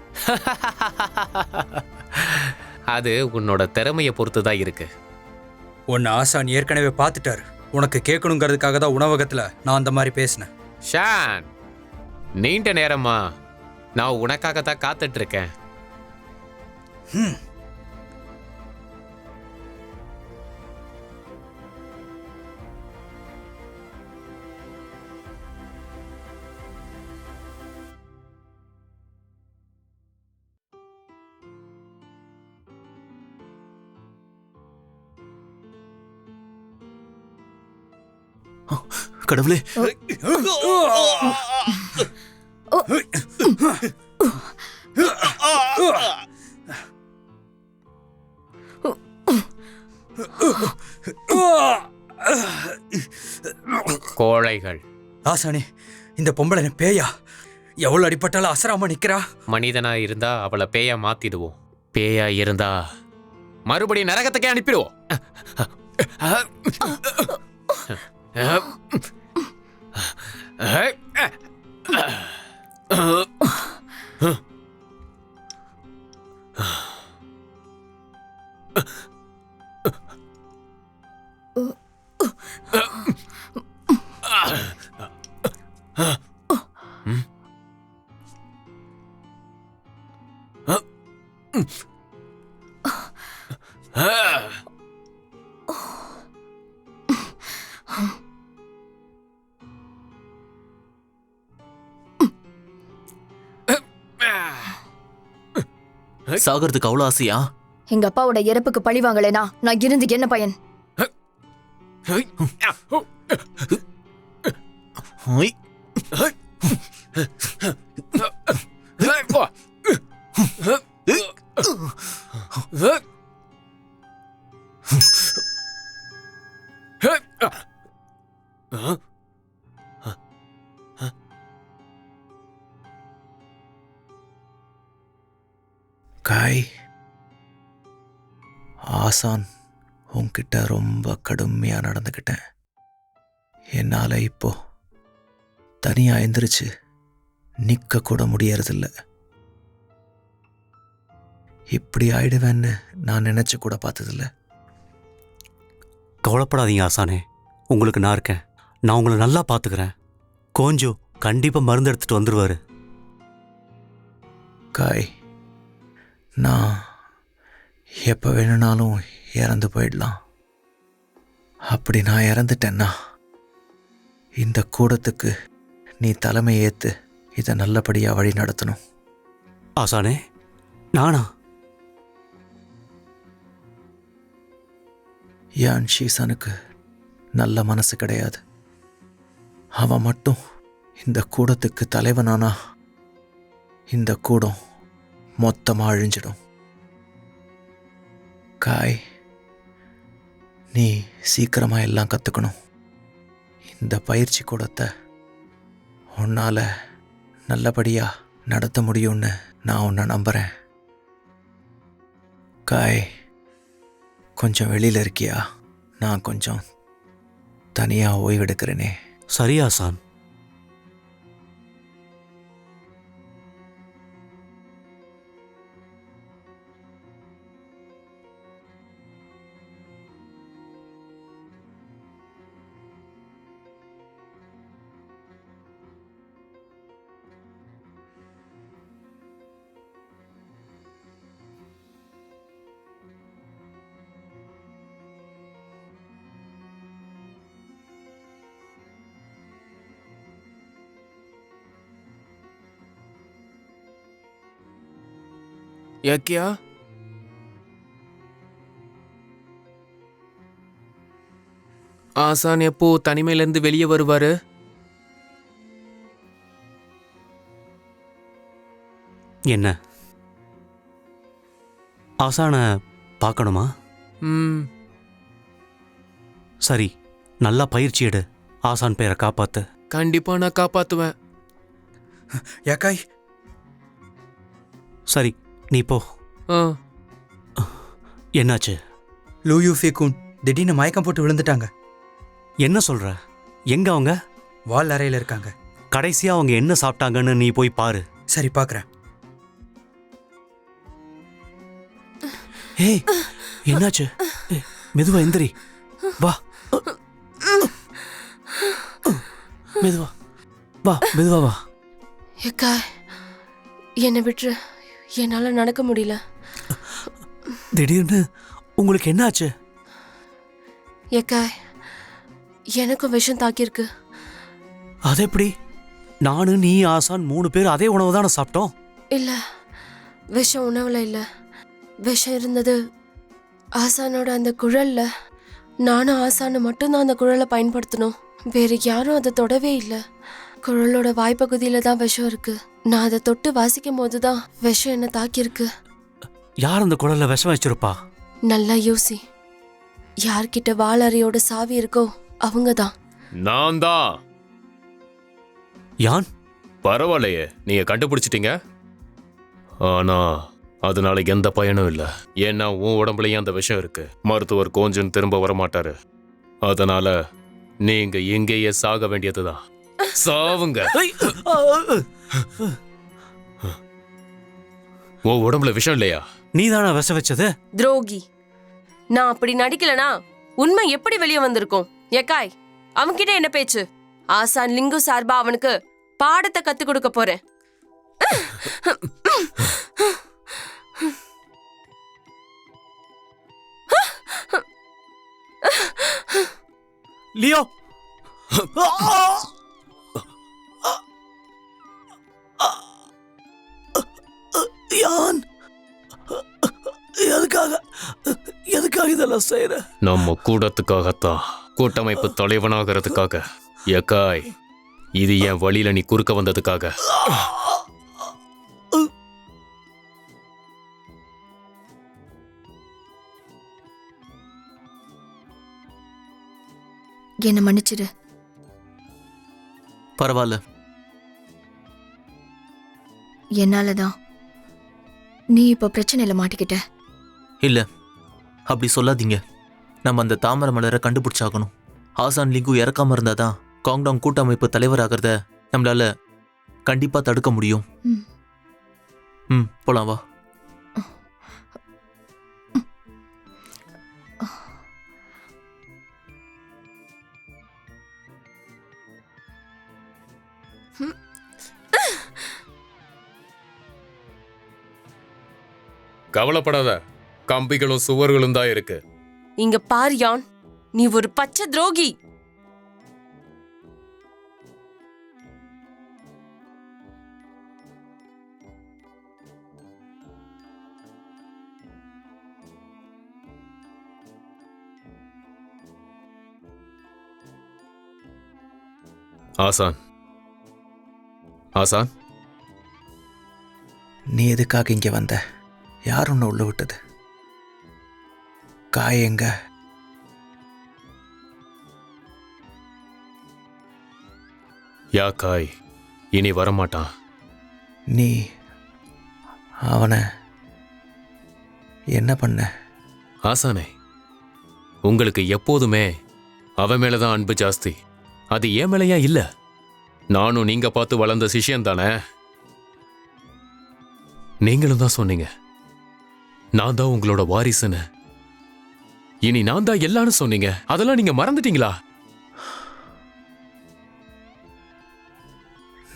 அது உன்னோட திறமையை பொறுத்து தான் இருக்கு. உன்னை ஆசான் ஏற்கனவே பார்த்துட்டாரு. உனக்கு கேட்கணுங்கிறதுக்காக தான் உணவகத்தில் நான் அந்த மாதிரி பேசினேன். ஷான், நீண்ட நேரமா நான் உனக்காக தான் காத்துட்டு இருக்கேன். கடவுளே, கோழைகள். ஆசானே, இந்த பொம்பளை பேயா? எவ்வளவு அடிப்பட்டாலும் அசராம நிக்கிறா. மனிதனா இருந்தா அவளை பேயா மாத்திடுவோம். பேயா இருந்தா மறுபடியும் நரகத்துக்கே அனுப்பிடுவோம். சாகிறதுக்கு அவ்வளோ ஆசையா? எங்க அப்பாவோட இறப்புக்கு பழி வாங்கலைனா நான் இருந்து என்ன பயன்? காய், ஆசான் உன்கிட்ட ரொம்ப கடுமையா நடந்துக்கிட்டேன். என்னால இப்போ தனியா எந்திரிச்சு நிக்க கூட முடியறதில்ல. இப்படி ஆயிடுவேன்னு நான் நினைச்சு கூட பார்த்ததில்ல. கவலைப்படாதீங்க ஆசானே, உங்களுக்கு நான் இருக்கேன். நான் உங்களை நல்லா பார்த்துக்கிறேன். கொஞ்சம் கண்டிப்பாக மருந்து எடுத்துட்டு வந்துடுவாரு. காய், நான் எப்போ வேணும்னாலும் இறந்து போயிடலாம். அப்படி நான் இறந்துட்டேன்னா இந்த கூடத்துக்கு நீ தலைமை ஏற்று இதை நல்லபடியாக வழி நடத்தணும். ஆசானே, நானா? யான் ஷீசனுக்கு நல்ல மனசு கிடையாது. அவன் மட்டும் இந்த கூடத்துக்கு தலைவனானா இந்த கூடம் மொத்தமாக அழிஞ்சிடும். காய், நீ சீக்கிரமாக எல்லாம் கற்றுக்கணும். இந்த பயிற்சி கூடத்தை உன்னால் நல்லபடியாக நடத்த முடியும்னு நான் உன்னை நம்புகிறேன். காய், கொஞ்சம் வெளியில் இருக்கியா? நான் கொஞ்சம் தனியாக ஓய்வெடுக்கிறேனே. சரி ஆசான். ஏக்கியா, ஆசான் எப்போ தனிமையிலேருந்து வெளியே வருவாரு? என்ன ஆசானை பார்க்கணுமா? சரி, நல்லா பயிற்சி எடு. ஆசான் பேரை காப்பாத்து. கண்டிப்பா நான் காப்பாத்துவேன். ஏக்காய், சரி, நீ போ. என்னாச்சு? லூயூ ஃபேகூன் திடீர்னு மயக்கம் போட்டு விழுந்துட்டாங்க. என்ன சொல்ற? எங்க அவங்க? வால் அறையில் இருக்காங்க. கடைசியா அவங்க என்ன சாப்பிட்டாங்கன்னு நீ போய் பாரு. சரி, பார்க்குறேன். ஏய், என்னாச்சு? மெதுவா எந்திரி. வா, மெதுவா வா, மெதுவா வா. ஏக்கா, என்னை விட்டுரு. என்னால் நடக்க முடியல. திடீர்னு உங்களுக்கு என்னாச்சு? ஏக்கா, எனக்கும் விஷம் தாக்கியிருக்கு. அது எப்படி? நானு, நீ, ஆசான் 3 பேர் அதே உணவு தானே சாப்பிட்டோம். இல்லை, விஷம் உணவுல இல்லை. விஷம் இருந்தது ஆசானோட அந்த குழல்ல. நானும் ஆசானும் மட்டும்தான் அந்த குழலை பயன்படுத்தணும். வேற யாரும் அதை தொடவே இல்லை. குழலோட வாய்ப்பகுதியில தான் விஷம் இருக்கு. நான் அதை தொட்டு வாசிக்கும் போதுதான் விஷம் என்ன தாக்கியிருக்கு. யார் அந்த குழல்ல விஷம் வச்சிருப்பா? நல்லா யோசி. யார்கிட்ட வாளறையோட சாவி இருக்கோ அவங்க தான். நான் தான். யான்? பரவாயில்லையே, நீங்க கண்டுபிடிச்சிட்டீங்க. ஆனா அதனால எந்த பயனும் இல்லை. ஏன்னா உன் உடம்புலயும் அந்த விஷம் இருக்கு. மருத்துவர் கொஞ்சம் திரும்ப வரமாட்டாரு. அதனால நீங்க எங்கேயே சாக வேண்டியதுதான். சாவுங்க. உன் உடம்புல விஷம் இல்லையா? நீ தானே விஷம் வச்சது? துரோகி. நான் அப்படி நடிக்கலனா உண்மை எப்படி வெளியே வந்திருக்கும்? ஏக்காய், அவன்கிட்ட என்ன பேச்சு? ஆசான் லிங்கு சார்பா அவனுக்கு பாடத்தை கத்து கொடுக்க போறேன். லியோ, யான் எதுக்காக இதெல்லாம் செய்யற? நம்ம கூடத்துக்காகத்தான், கூட்டமைப்பு தலைவனாகிறதுக்காக. ஏக்காய், இது என் வழியில நீ குறுக்க வந்ததுக்காக. என்ன மன்னிச்சிடு. பரவாயில்ல. என்னாலதான் நீ இப்ப பிரச்சனையில மாட்டிக்கிட்ட. இல்ல, அப்படி சொல்லாதீங்க. நம்ம அந்த தாமரை மலரை கண்டுபிடிச்சாகணும். ஆசான் லிங்கு இறக்காம இருந்தாதான் காங்டாங் கூட்டமைப்பு தலைவராகிறத நம்மளால கண்டிப்பா தடுக்க முடியும். போலாம் வா. கவலைப்படாத, கம்பிகளும் சுவர்களும் தான் இருக்கு. இங்க பார் யான், நீ ஒரு பச்சை துரோகி. ஆசான், ஆசான், நீ எதுக்காக இங்கே வந்த? யார் உன்னை உள்ள விட்டது? காய் எங்க? யா காய் இனி வரமாட்டான். நீ அவனை என்ன பண்ண? ஆசானே, உங்களுக்கு எப்போதுமே அவன் மேலதான் அன்பு ஜாஸ்தி. அது ஏன் மேலையா இல்ல? நானும் நீங்க பார்த்து வளர்ந்த சிஷ்யன் தானே. நீங்களும் தான் சொன்னீங்க நான் தான் உங்களோட வாரிசுன்னு. இனி நான் தான் எல்லாரும் சொன்னீங்க. அதெல்லாம் நீங்க மறந்துட்டீங்களா?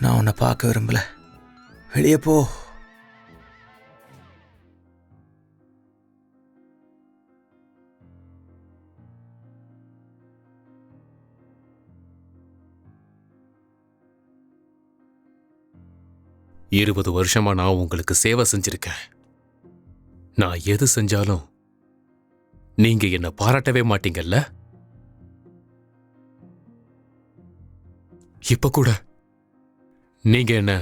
நான் உன்னை பார்க்க விரும்பல. வெளியே போ. இருபது வருஷமா நான் உங்களுக்கு சேவை செஞ்சிருக்கேன். நான் எது செஞ்சாலும் நீங்க என்ன பாராட்டவே மாட்டீங்கல்ல? இப்ப கூட நீங்க என்ன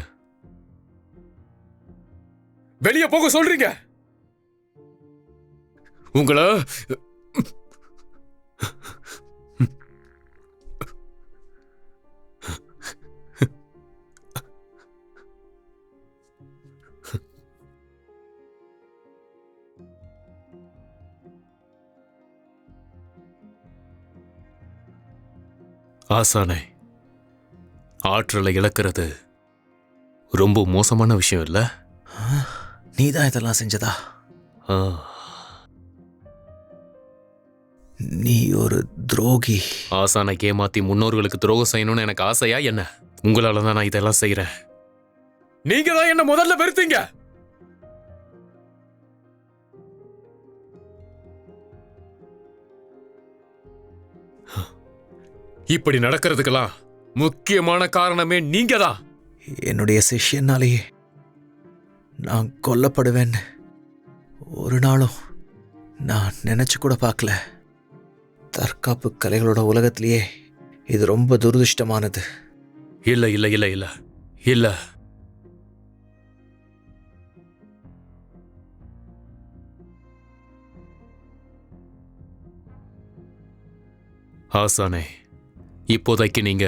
வெளியே போக சொல்றீங்க. உங்களை ஆசானே, ஆற்றலை இழக்கிறது ரொம்ப மோசமான விஷயம் இல்ல? நீ தான் இதெல்லாம் செஞ்சதா? ஆ, நீ ஒரு துரோகி. ஆசானை ஏமாத்தி முன்னோர்களுக்கு துரோகம் செய்யணும்னு எனக்கு ஆசையா என்ன? உங்களால தான் நான் இதெல்லாம் செய்யறேன். நீங்க தான் என்ன முதல்ல வெறுத்தீங்க. இப்படி நடக்கிறதுக்கெல்லாம் முக்கியமான காரணமே நீங்க தான். என்னுடைய சிஷ்யனாலேயே நான் கொல்லப்படுவேன்னு ஒரு நாளும் நான் நினைச்சு கூட பார்க்கல. தற்காப்பு கலைகளோட உலகத்திலேயே இது ரொம்ப துரதிருஷ்டமானது. இல்ல இல்ல இல்ல இல்ல இல்ல. ஆசானே, இப்போதைக்கு நீங்க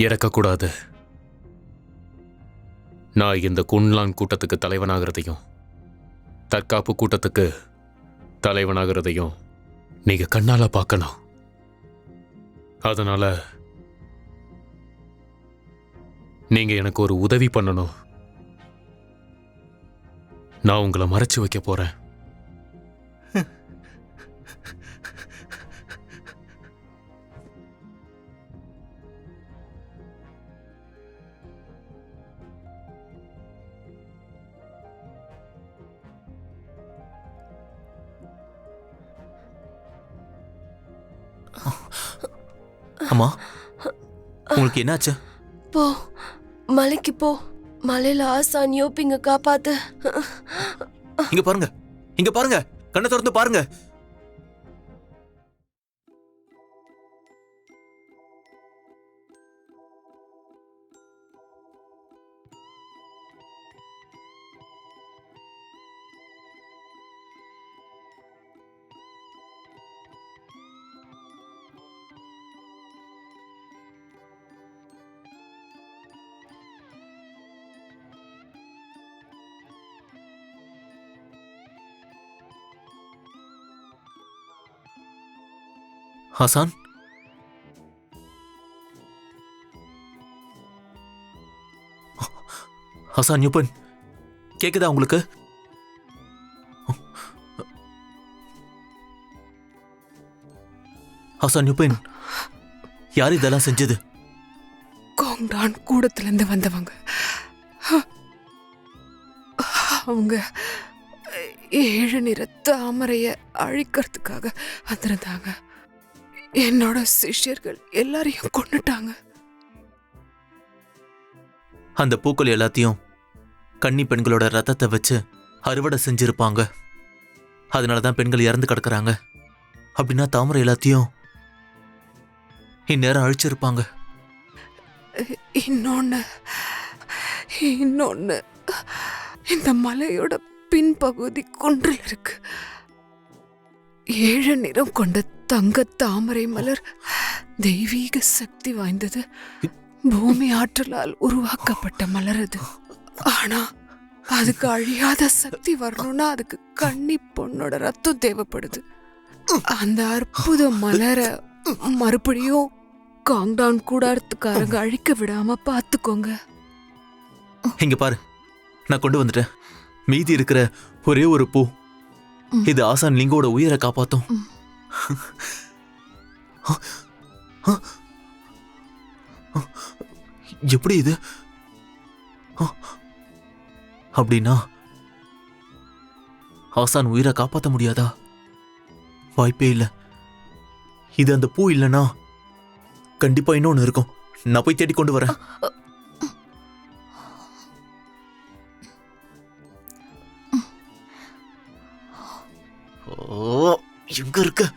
இறக்கக்கூடாது. நான் இந்த குன்லான் கூட்டத்துக்கு தலைவனாகிறதையும் தற்காப்பு கூட்டத்துக்கு தலைவனாகிறதையும் நீங்க கண்ணால பார்க்கணும். அதனால நீங்க எனக்கு ஒரு உதவி பண்ணணும். நான் உங்களை மறைச்சு வைக்க போறேன். அம்மா, உங்களுக்கு என்னாச்சு? போ, மலைக்கு போ. மலையில ஆசான் யோப்பிங்க காப்பாத்து. இங்க பாருங்க, இங்க பாருங்க, கண்ணை திறந்து பாருங்க. ஹாசான், ஹாசான் யூபன், கேக்குதா உங்களுக்கு? ஹாசான் யூபன், யார் இதெல்லாம் செஞ்சது? கோ காங்டான் கூடத்துலேருந்து வந்தவங்க. அவங்க 7 நிற தாமரைய அழிக்கிறதுக்காக வந்திருந்தாங்க. என்னோட சிஷ்யர்கள் எல்லாரையும் கொன்னுட்டாங்க. அந்த பூக்கள் எல்லாத்தையும் கன்னி பெண்களோட ரத்தத்தை வச்சு அறுவடை செஞ்சிருப்பாங்க. அதனாலதான் பெண்கள் இறந்து கிடக்குறாங்க. அப்படின்னா தாமரை எல்லாத்தையும் இந்நேரம் அழிச்சிருப்பாங்க. இன்னொன்னு இந்த மலையோட பின்பகுதி குன்றில் இருக்கு. 7 நிறம் கொண்ட தங்க தாமரை மலர் தெய்வீக சக்தி வாய்ந்தது. பூமி ஆற்றலால் உருவாக்கப்பட்ட மலர் அது. ஆனா அதுக்கு அழியாத சக்தி வரணும்னா அதுக்கு கன்னி பொண்ணோட ரத்தம் தேவைப்படுது. அந்த அற்புத மலரை மறுபடியும் காங்டான் கூடாரத்துக்காரங்க அழிக்க விடாம பாத்துக்கோங்க. இங்க பாரு, நான் கொண்டு வந்துட்டேன். மீதி இருக்கிற ஒரே ஒரு பூ இது ஆசான் லிங்கோட உயிரை காப்பாத்தும். எப்படி இது? அப்படின்னா ஆசான் உயிரை காப்பாற்ற முடியாதா? வாய்ப்பே இல்லை. இது அந்த பூ இல்லைன்னா கண்டிப்பா இன்னொன்னு இருக்கும். நான் போய் தேடி கொண்டு வரேன். ஓ, எங்க இருக்கு?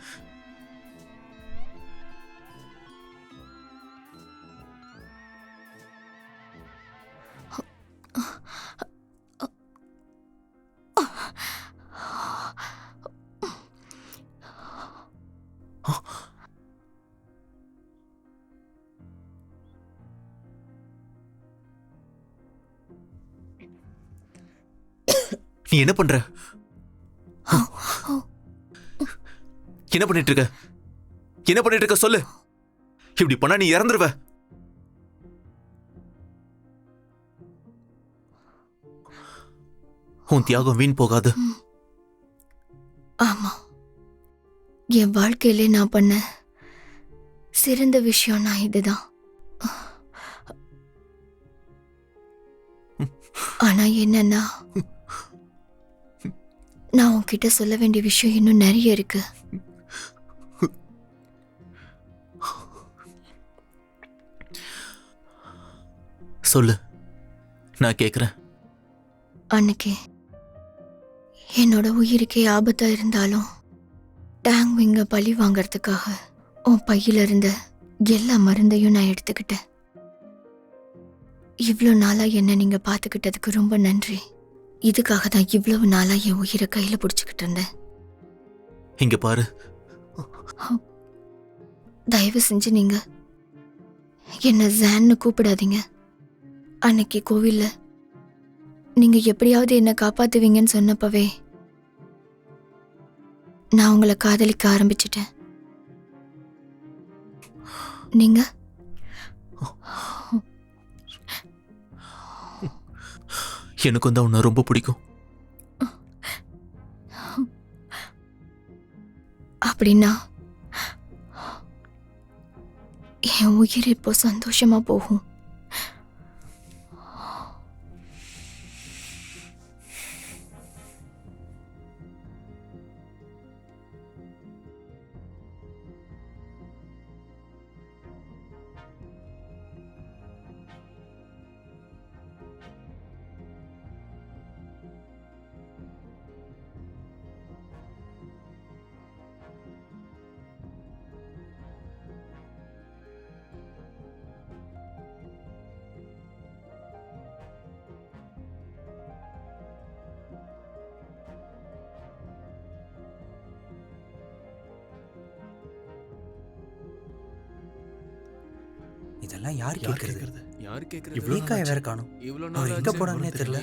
நீ என்ன பண்ற? என்ன பண்ணிட்டு இருக்க? என்ன பண்ணிட்டு இருக்க சொல்லு. இப்படி பண்ணா நீ இறந்துருவ. உன் தியாகம் வீண் போகாது. ஆமா, என் வாழ்க்கையிலே நான் பண்ண சிறந்த விஷயம்னா இதுதான். ஆனா என்னன்னா, நான் உன்கிட்ட சொல்ல வேண்டிய விஷயம் இன்னும் நிறைய இருக்கு. சொல்லு, நான் கேக்குறேன். அன்னைக்கு என்னோட உயிருக்கே ஆபத்தா இருந்தாலும் டேங் விங்க பழி வாங்கறதுக்காக உன் பையில இருந்த எல்லா மருந்தையும் நான் எடுத்துக்கிட்டேன். இவ்வளோ நாளா என்ன நீங்க பாத்துக்கிட்டதுக்கு ரொம்ப நன்றி. இதுக்காக தான் இவ்வளவு நாளா என் உயிரை கையில பிடிச்சுக்கிட்டு இருந்தேன். இங்க பாரு, தயவு செஞ்சு நீங்க என்ன ஜான்னு கூப்பிடாதீங்க. அன்னைக்கு கோவில்ல நீங்க எப்படியாவது என்ன காப்பாத்துவீங்கன்னு சொன்னப்பவே நான் உங்களை காதலிக்க ஆரம்பிச்சிட்டேன். நீங்க எனக்கும் தான் உன்னை ரொம்ப பிடிக்கும். அப்படின்னா என் உயிர் இப்போ சந்தோஷமா போகும். இதெல்லாம் யார் கேக்குறது? யாரு இவ்வளவு காய வேற காணோம். அவர் எங்க போனானே தெரியல.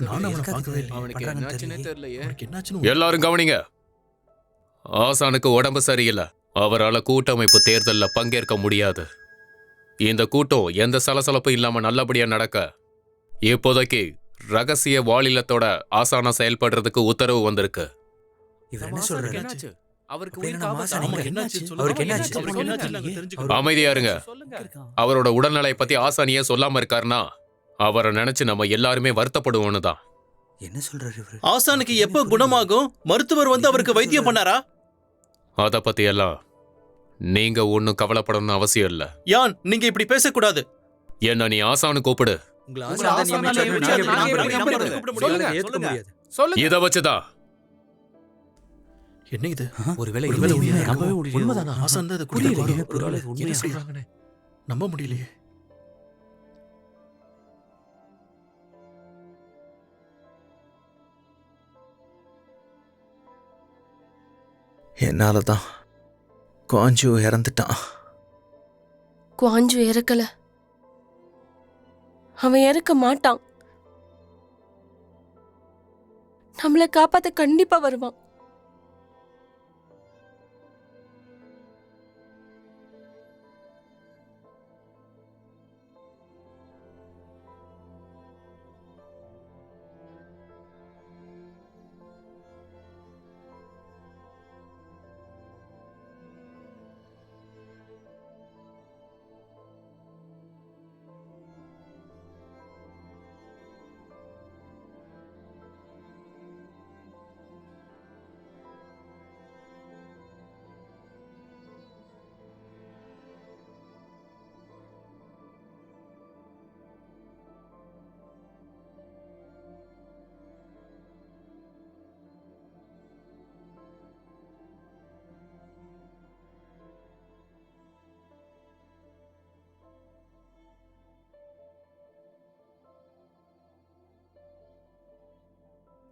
நானும் அவனை பார்க்கவே இல்லை. அவனுக்கு பண்றாங்கன்னு என்னாச்சுன்னே தெரியலையே. தெரியலையே. அவனுக்கு என்னாச்சுன்னு எல்லாரும் கவனிங்க. ஆசானுக்கு உடம்பு சரியில்லை. அவரால் கூட்டமைப்பு தேர்தலில் பங்கேற்க முடியாது. இந்த கூட்டம் எந்த சலசலப்பும் இல்லாம நல்லபடியா நடக்க இப்போதைக்கு ரகசிய வாலிலத்தோட ஆசானா செயல்படுறதுக்கு உத்தரவு வந்திருக்கு. இவர் என்ன சொல்றாரு? என்னாச்சு? அவருக்கு அப்ப உயிருக்கு என்ன ஆபத்து. மாசம் ஆமா, நீங்க? என்னாச்சு? அவருக்கு சொல்லுங்க. என்னாச்சு? அவருக்கு என்னாச்சு நாங்க தெரிஞ்சுக்கிறோம். அமைதியா இருங்க. சொல்லுங்க. அவரோட உடல்நிலை பத்தி ஆசானியே சொல்லாம இருக்காருன்னா அவரை நினைச்சு நம்ம எல்லாருமே வருத்தப்படுவோன்னு தான். என்ன சொல்றாரு இவரு? ஆசானுக்கு எப்ப குணமாகும்? மருத்துவர் வந்து அவருக்கு வைத்தியம் பண்ணாரா? அத பத்தி எல்லாம் நீங்க ஒன்னும் கவலைப்படணும்னு அவசியம் இல்ல. யான், நீங்க இப்படி பேசக்கூடாது. என்ன நீ ஆசானு கூப்பிடு. உங்களை உங்களை ஆசான் ஆசானா நியமிச்சா நியமிச்சா நாங்க நாங்க எப்படி எப்படி நம்புறது? நம்புறது? சொல்லுங்க, சொல்லுங்க, ஏத்துக்க முடியாது. சொல்லுங்க. இத வச்சுதான் என்ன இது? ஒருவேளை ஒருவேளை இது உண்மையா நம்பவே இருக்கும். முடியல. உண்மைதானா? ஆசான் தான் இதை புரியலையே. குடிக்கிறாரு. ஒருவேளை இது உண்மையா என்ன சொல்றாங்கன்னு நம்ப முடியலையே. என்னால தான் குவாஞ்சு இறந்துட்டான். குவாஞ்சு இறக்கல. அவன் இறக்க மாட்டான். நம்மளை காப்பாத்த கண்டிப்பா வருவான்.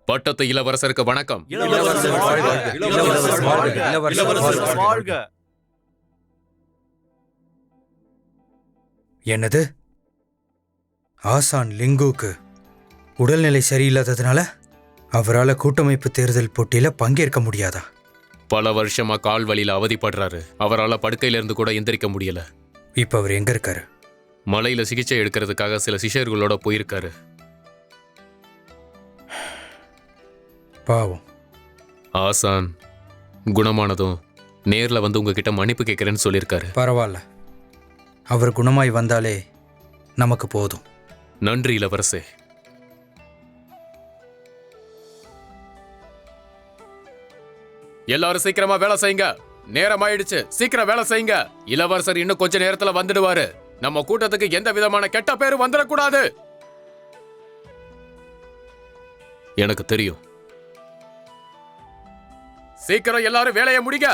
பட்டத்து இளவரசருக்கு வணக்கம். இளவரசர் வாழ்க. இளவரசர் வாழ்க. இளவரசர் வாழ்க. என்னது? ஆசான் லிங்குவுக்கு உடல்நிலை சரியில்லாததுனால அவரால் கூட்டமைப்பு தேர்தல் போட்டியில பங்கேற்க முடியாதா? பல வருஷமா கால் வலியில அவதிப்படுறாரு. அவரால் படுக்கையில இருந்து கூட எந்திரிக்க முடியல. இப்ப அவர் எங்க இருக்காரு? மலையில சிகிச்சை எடுக்கிறதுக்காக சில சிஷ்யர்களோட போயிருக்காரு. பாவம். ஆசான் குணமானதும் நேர்ல வந்து உங்ககிட்ட மன்னிப்பு கேட்கறேன்னு சொல்லியிருக்காரு. பரவாயில்ல, அவர் குணமாய் வந்தாலே நமக்கு போதும். நன்றி இளவரசே. எல்லாரும் சீக்கிரமா வேலை செய்யுங்க. நேரம் ஆயிடுச்சு. சீக்கிரம் வேலை செய்யுங்க. இளவரசர் இன்னும் கொஞ்ச நேரத்துல வந்துடுவாரு. நம்ம கூட்டத்துக்கு எந்த விதமான கெட்ட பேரும் வந்துடக்கூடாது. எனக்கு தெரியும். சீக்கிரம் எல்லாரும் வேலையை முடிங்க.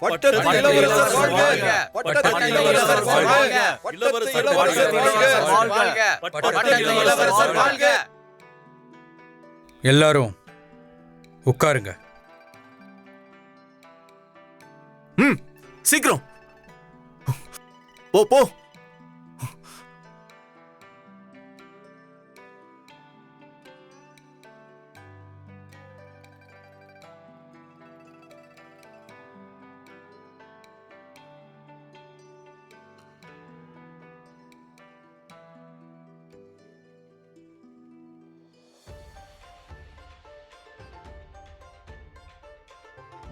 பட்டத்து இளவரசர் வாழ்க. பட்டத்து இளவரசர் வாழ்க. இளவரசர் வாழ்க. பட்டத்து இளவரசர் வாழ்க. எல்லாரும் உட்காருங்க. சீக்கிரம் போ போ.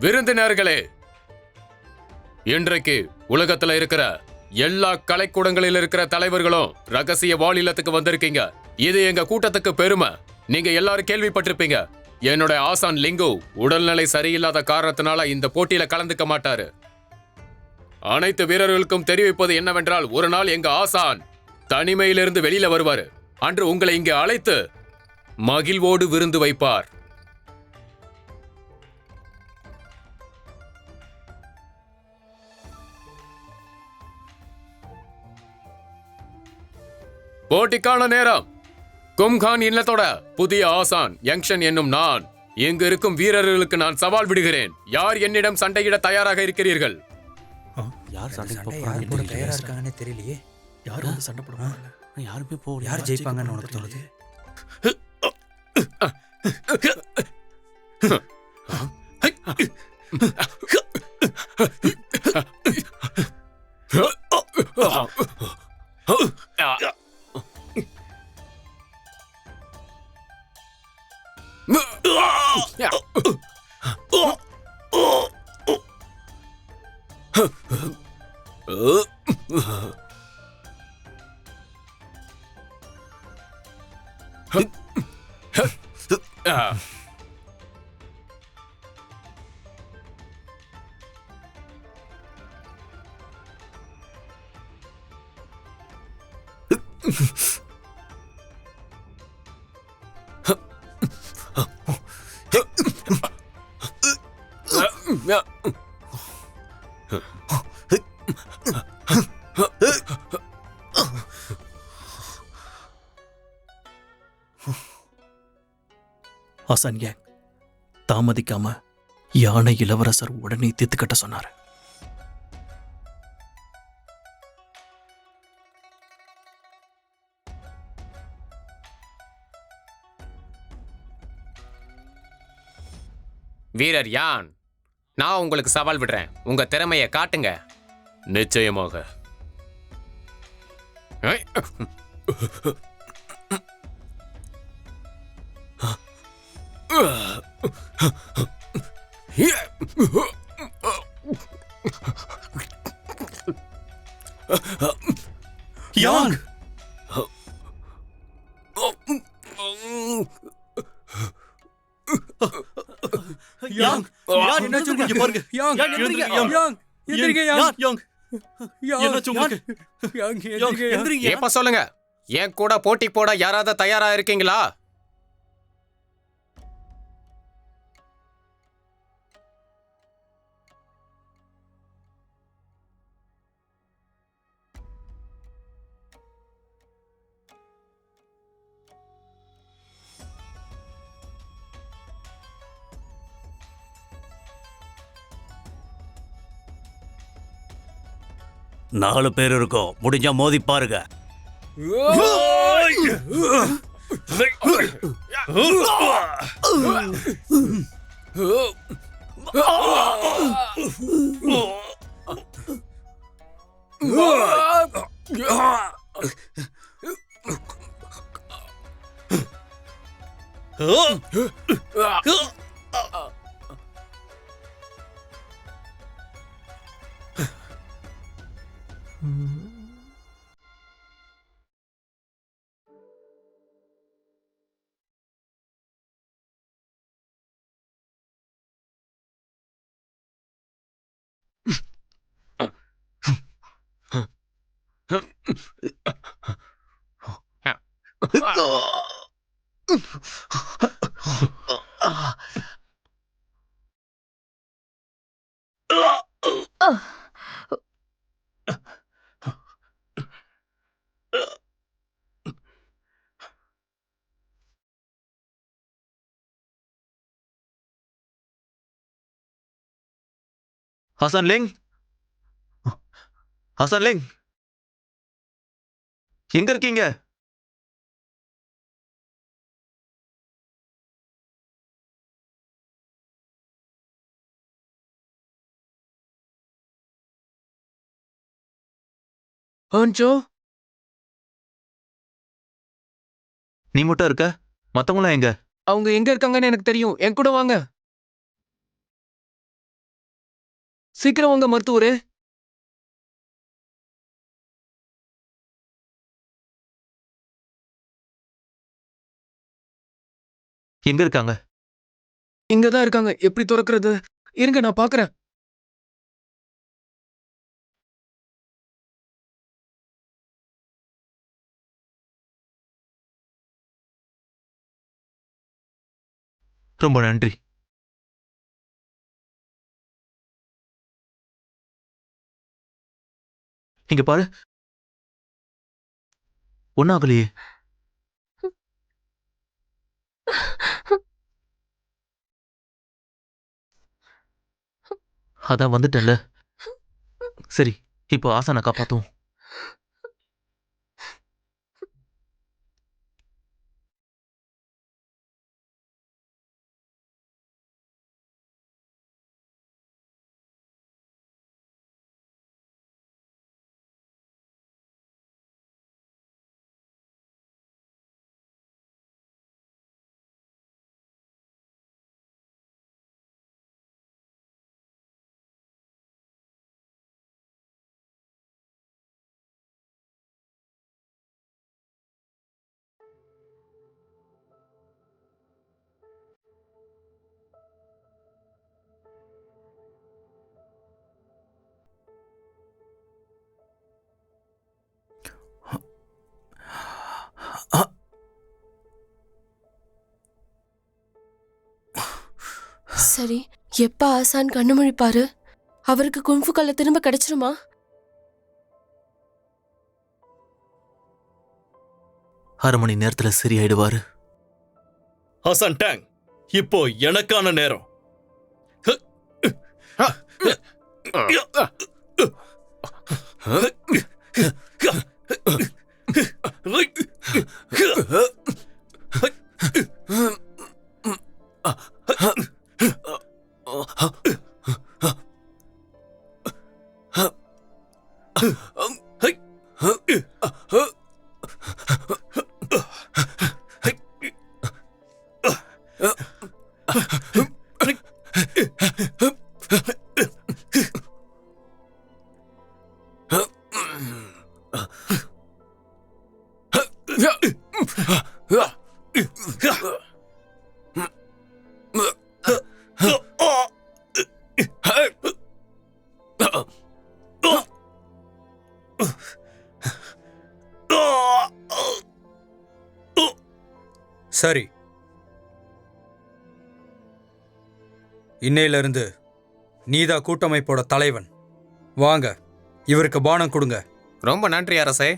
விருந்தினர்களே, இன்றைக்கு உலகத்துல இருக்கிற எல்லா கலைக்கூடங்களில் இருக்கிற தலைவர்களும் ரகசிய வாழ் இல்லத்துக்கு வந்திருக்கீங்க. இது எங்க கூட்டத்துக்கு பெருமை. நீங்க எல்லாரும் கேள்விப்பட்டிருப்பீங்க. என்னோட ஆசான் லிங்கு உடல்நிலை சரியில்லாத காரணத்தினால இந்த போட்டியில கலந்துக்க மாட்டாரு. அனைத்து வீரர்களுக்கும் தெரிவிப்பது என்னவென்றால், ஒரு நாள் எங்க ஆசான் தனிமையிலிருந்து வெளியில வருவாரு. அன்று உங்களை இங்கே அழைத்து மகிழ்வோடு விருந்து வைப்பார். போட்டிக்கான நேரம். கும்கான் இல்லத்தோட புதிய ஆசான் யங்ஷன் என்னும் நான் இங்கு இருக்கும் வீரர்களுக்கு நான் சவால் விடுகிறேன். யார் என்னிடம் சண்டையிட தயாராக இருக்கிறீர்கள்? யார் சண்டை சண்டை யார் போட தயாரா இருக்காங்கன்னே தெரியலையே. யார் வந்து சண்டை போடுவாங்க? யாருமே போகல. யார் ஜெயிப்பாங்கன்னு உனக்கு தோணுது? ஆசான் யாங் தாமதிக்காம யானை இளவரசர் உடனே தீர்த்துக்கட்ட சொன்னார். வீரர் யான், நான் உங்களுக்கு சவால் விடுறேன். உங்க திறமையை காட்டுங்க. நிச்சயமாக. யாங் யாங் யாங் என்னாச்சு உங்களுக்கு? பாருங்க. யாங், யாங் எந்திரிங்க. யாங் யாங், எந்திரிங்க, யாங். யாங் யாங் யாங், என்னாச்சு உங்களுக்கு? யாங், யாங் எந்திரிங்க, யாங். எந்திரிங்க. எப்ப சொல்லுங்க. என் கூட போட்டி போட யாராவது தயாரா இருக்கீங்களா? நாலு பேர் இருக்கோம். முடிஞ்சா மோதி பாருங்க. ஹசன் லிங், ஹசன் லிங், எங்க இருக்கீங்க? ஹான்ஜோ, நீ மட்டும் இருக்க, மத்தவங்களாம் எங்க? அவங்க எங்க இருக்காங்கன்னு எனக்கு தெரியும். என் கூட வாங்க. சீக்கிரம் வாங்க மருத்துவரே. எங்க இருக்காங்க? இங்கதான் இருக்காங்க. எப்படி துறக்கிறது? இருங்க, நான் பாக்குறேன். ரொம்ப நன்றி. இங்க பாரு, ஒன்னாகலையே. அதான் வந்துட்டேன்ல. சரி, இப்போ ஆசானை காப்பாத்தும். சரி, எப்ப ஆசான் கண்ணு முழிப்பாரு? அவருக்கு குங்ஃபு கலை திரும்ப கிடைச்சிருமா? அரை மணி நேரத்துல சரியாயிடுவாரு. ஹசன் டேங், இப்போ எனக்கான நேரம். சரி, இன்னையிலிருந்து நீதா கூட்டமைப்போட தலைவன். வாங்க, இவருக்கு பானம் கொடுங்க. ரொம்ப நன்றி அரசே.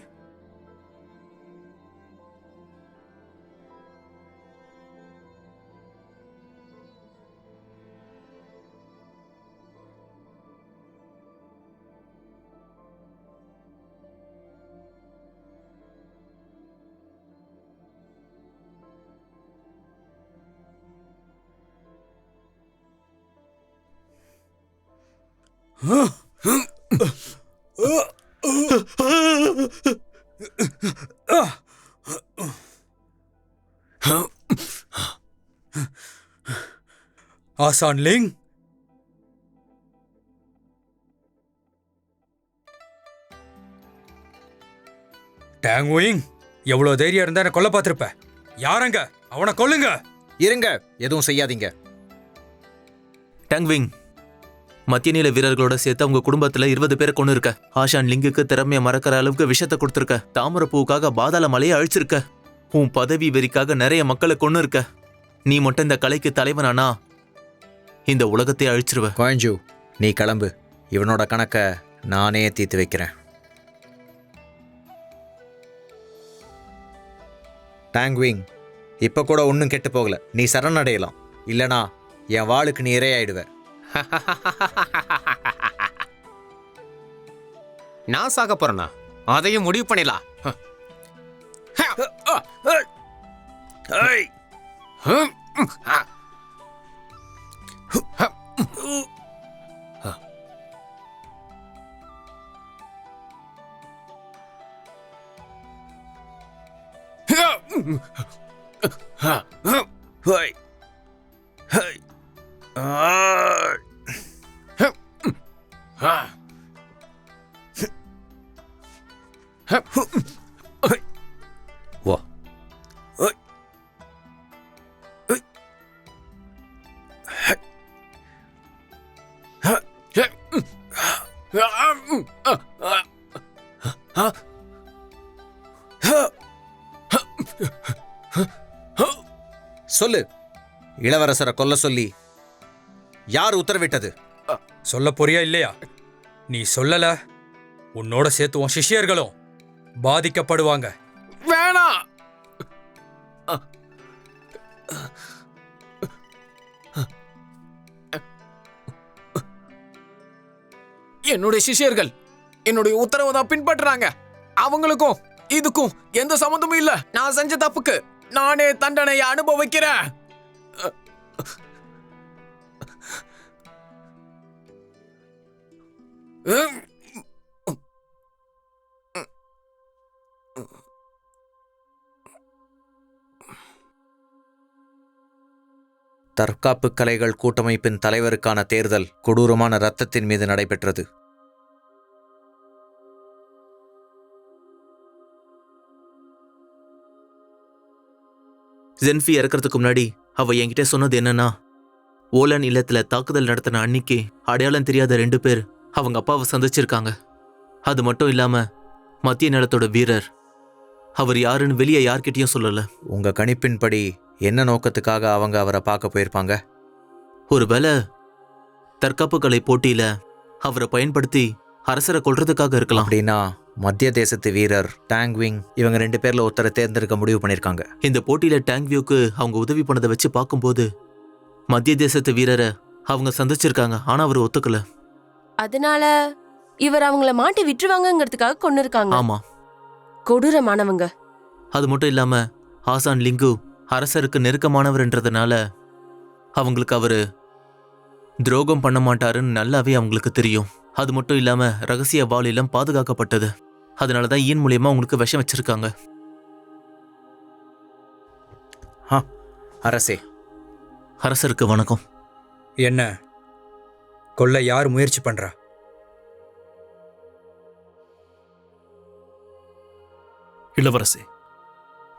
ஆசான் லிங், டேங் ஒயிங், எவ்வளவு தைரியம் இருந்தா என்ன கொல்ல பார்த்திருப்ப. யாரங்க? அவனை கொல்லுங்க. இருங்க, எதுவும் செய்யாதீங்க. டங்விங், மத்திய நில வீரர்களோட சேர்த்து அவங்க குடும்பத்துல 20 பேரை கொண்டு இருக்க. ஆஷான் லிங்குக்கு திறமைய மறக்கிற அளவுக்கு விஷத்தை கொடுத்துருக்க. தாமரப்பூவுக்காக பாதாள மலையை அழிச்சிருக்க. உன் பதவி வெறிக்காக நிறைய மக்களை கொண்டு இருக்க. நீ மட்டும் இந்த கலைக்கு தலைவனானா இந்த உலகத்தை அழிச்சிருவ. கோயஞ்சு, நீ கிளம்பு. இவனோட கணக்கை நானே தீர்த்து வைக்கிறேன். டாங்விங், இப்ப கூட ஒன்றும் கெட்டு போகல. நீ சரணடையலாம், இல்லனா என் வாளுக்கு நீ இரையாயிடுவ. நான் சாக போறேனா? அதையும் முடிவு பண்ணிடலாம். வா. சொல்லு, இளவரசரை கொல்ல சொல்லி யார் உத்தரவிட்டது? சொல்ல போறியா இல்லையா? நீ சொல்லல, உன்னோட சேர்த்து உன் சிஷ்யர்களும் பாதிக்கப்படுவாங்க. வேணாம். என்னுடைய சிஷ்யர்கள் என்னுடைய உத்தரவை தான் பின்பற்றுறாங்க. அவங்களுக்கும் இதுக்கும் எந்த சம்மந்தமும் இல்ல. நான் செஞ்ச தப்புக்கு நானே தண்டனையை அனுபவிக்கிறேன். தற்காப்பு கலைகள் கூட்டமைப்பின் தலைவருக்கான தேர்தல் கொடூரமான இரத்தத்தின் மீது நடைபெற்றது. ஜென்ஃபி இறக்கறதுக்கு முன்னாடி அவ என்கிட்ட சொன்னது என்னன்னா, ஓலன் இல்லத்துல தாக்குதல் நடத்தின அன்னிக்கு அடையாளம் தெரியாத 2 பேர் அவங்க அப்பாவை சந்திச்சிருக்காங்க. அது மட்டும் இல்லாம மத்திய நிலத்தோட வீரர் அவர் யாருன்னு வெளியே யார்கிட்டயும் சொல்லல. உங்க கணிப்பின்படி என்ன நோக்கத்துக்காக அவங்க அவரை பார்க்க போயிருப்பாங்க? ஒருவேளை தற்காப்பு கலை போட்டியில அவரை பயன்படுத்தி அரசரை கொல்றதுக்காக இருக்கலாம். அப்படின்னா மத்திய தேசத்து வீரர் டாங்விங் இவங்க 2 பேர்ல ஒருத்தரை தேர்ந்தெடுக்க முடிவு பண்ணிருக்காங்க. இந்த போட்டியில டாங்வியூக்கு அவங்க உதவி பண்ணதை வச்சு பார்க்கும்போது மத்திய தேசத்து வீரரை அவங்க சந்திச்சிருக்காங்க. ஆனா அவர் ஒத்துக்கல. அதனால இவர் அவங்கள மாட்டி விட்டுருவாங்கங்கிறதுக்காக கொண்டு இருக்காங்க. ஆமா, கொடூரமானவங்க. அது மட்டும் இல்லாம ஆசான் லிங்கு அரசருக்கு நெருக்கமானவர்ன்றதுனால அவங்களுக்கு அவரு துரோகம் பண்ண மாட்டாருன்னு நல்லாவே அவங்களுக்கு தெரியும். அது மட்டும் இல்லாம ரகசிய வாள் இல்லம் பாதுகாக்கப்பட்டது. அதனாலதான் ஈன் மூலியமா உங்களுக்கு விஷம் வச்சிருக்காங்க. அரசே, அரசருக்கு வணக்கம். என்ன கொல்ல யார் முயற்சி பண்றா? இளவரசே,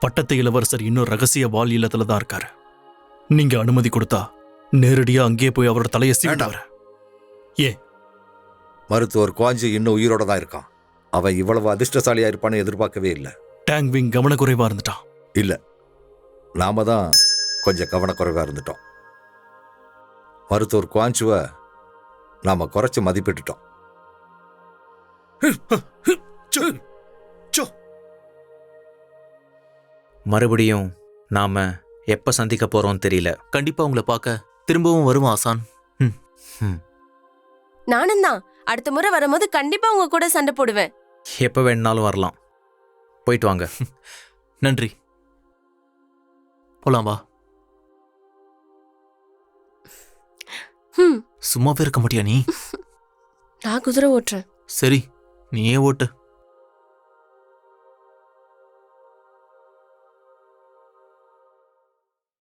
பட்டத்து இளவரசர் இன்னும் ரகசிய வாள் இல்லத்துல தான் இருக்காரு. நீங்க அனுமதி கொடுத்தா நேரடியா அங்கேயே போய் அவரோட தலையை சீவிட்டாரு. ஏன்? மருத்துவர் குவாஞ்சி இன்னும் உயிரோட தான் இருக்கான். அவன் இவ்வளவு அதிர்ஷ்டசாலியா இருப்பான்னு எதிர்பார்க்கவே இல்லை. டாங்விங் கவனக்குறைவா இருந்துட்டான். இல்ல, நாம தான் கொஞ்சம் கவனக்குறைவா இருந்துட்டோம். மருத்துவர் குவாஞ்சுவை நாம குறைச்சு மதிப்பிட்டுட்டோம். மறுபடியும் நாம எப்ப சந்திக்க போறோம் தெரியல. கண்டிப்பா உங்களை பார்க்க திரும்பவும் வருவோம் ஆசான். நானும் தான் அடுத்த முறை வரும்போது கண்டிப்பா உங்க கூட சண்டை போடுவேன். எப்ப வேணும்னாலும் வரலாம். போயிட்டு வாங்க. நன்றி. போலாம் வா. சும்மாவே இருக்க மாட்டியா நீ? நான் குதிரை ஓட்டுறேன். சரி, நீயே ஓட்டு.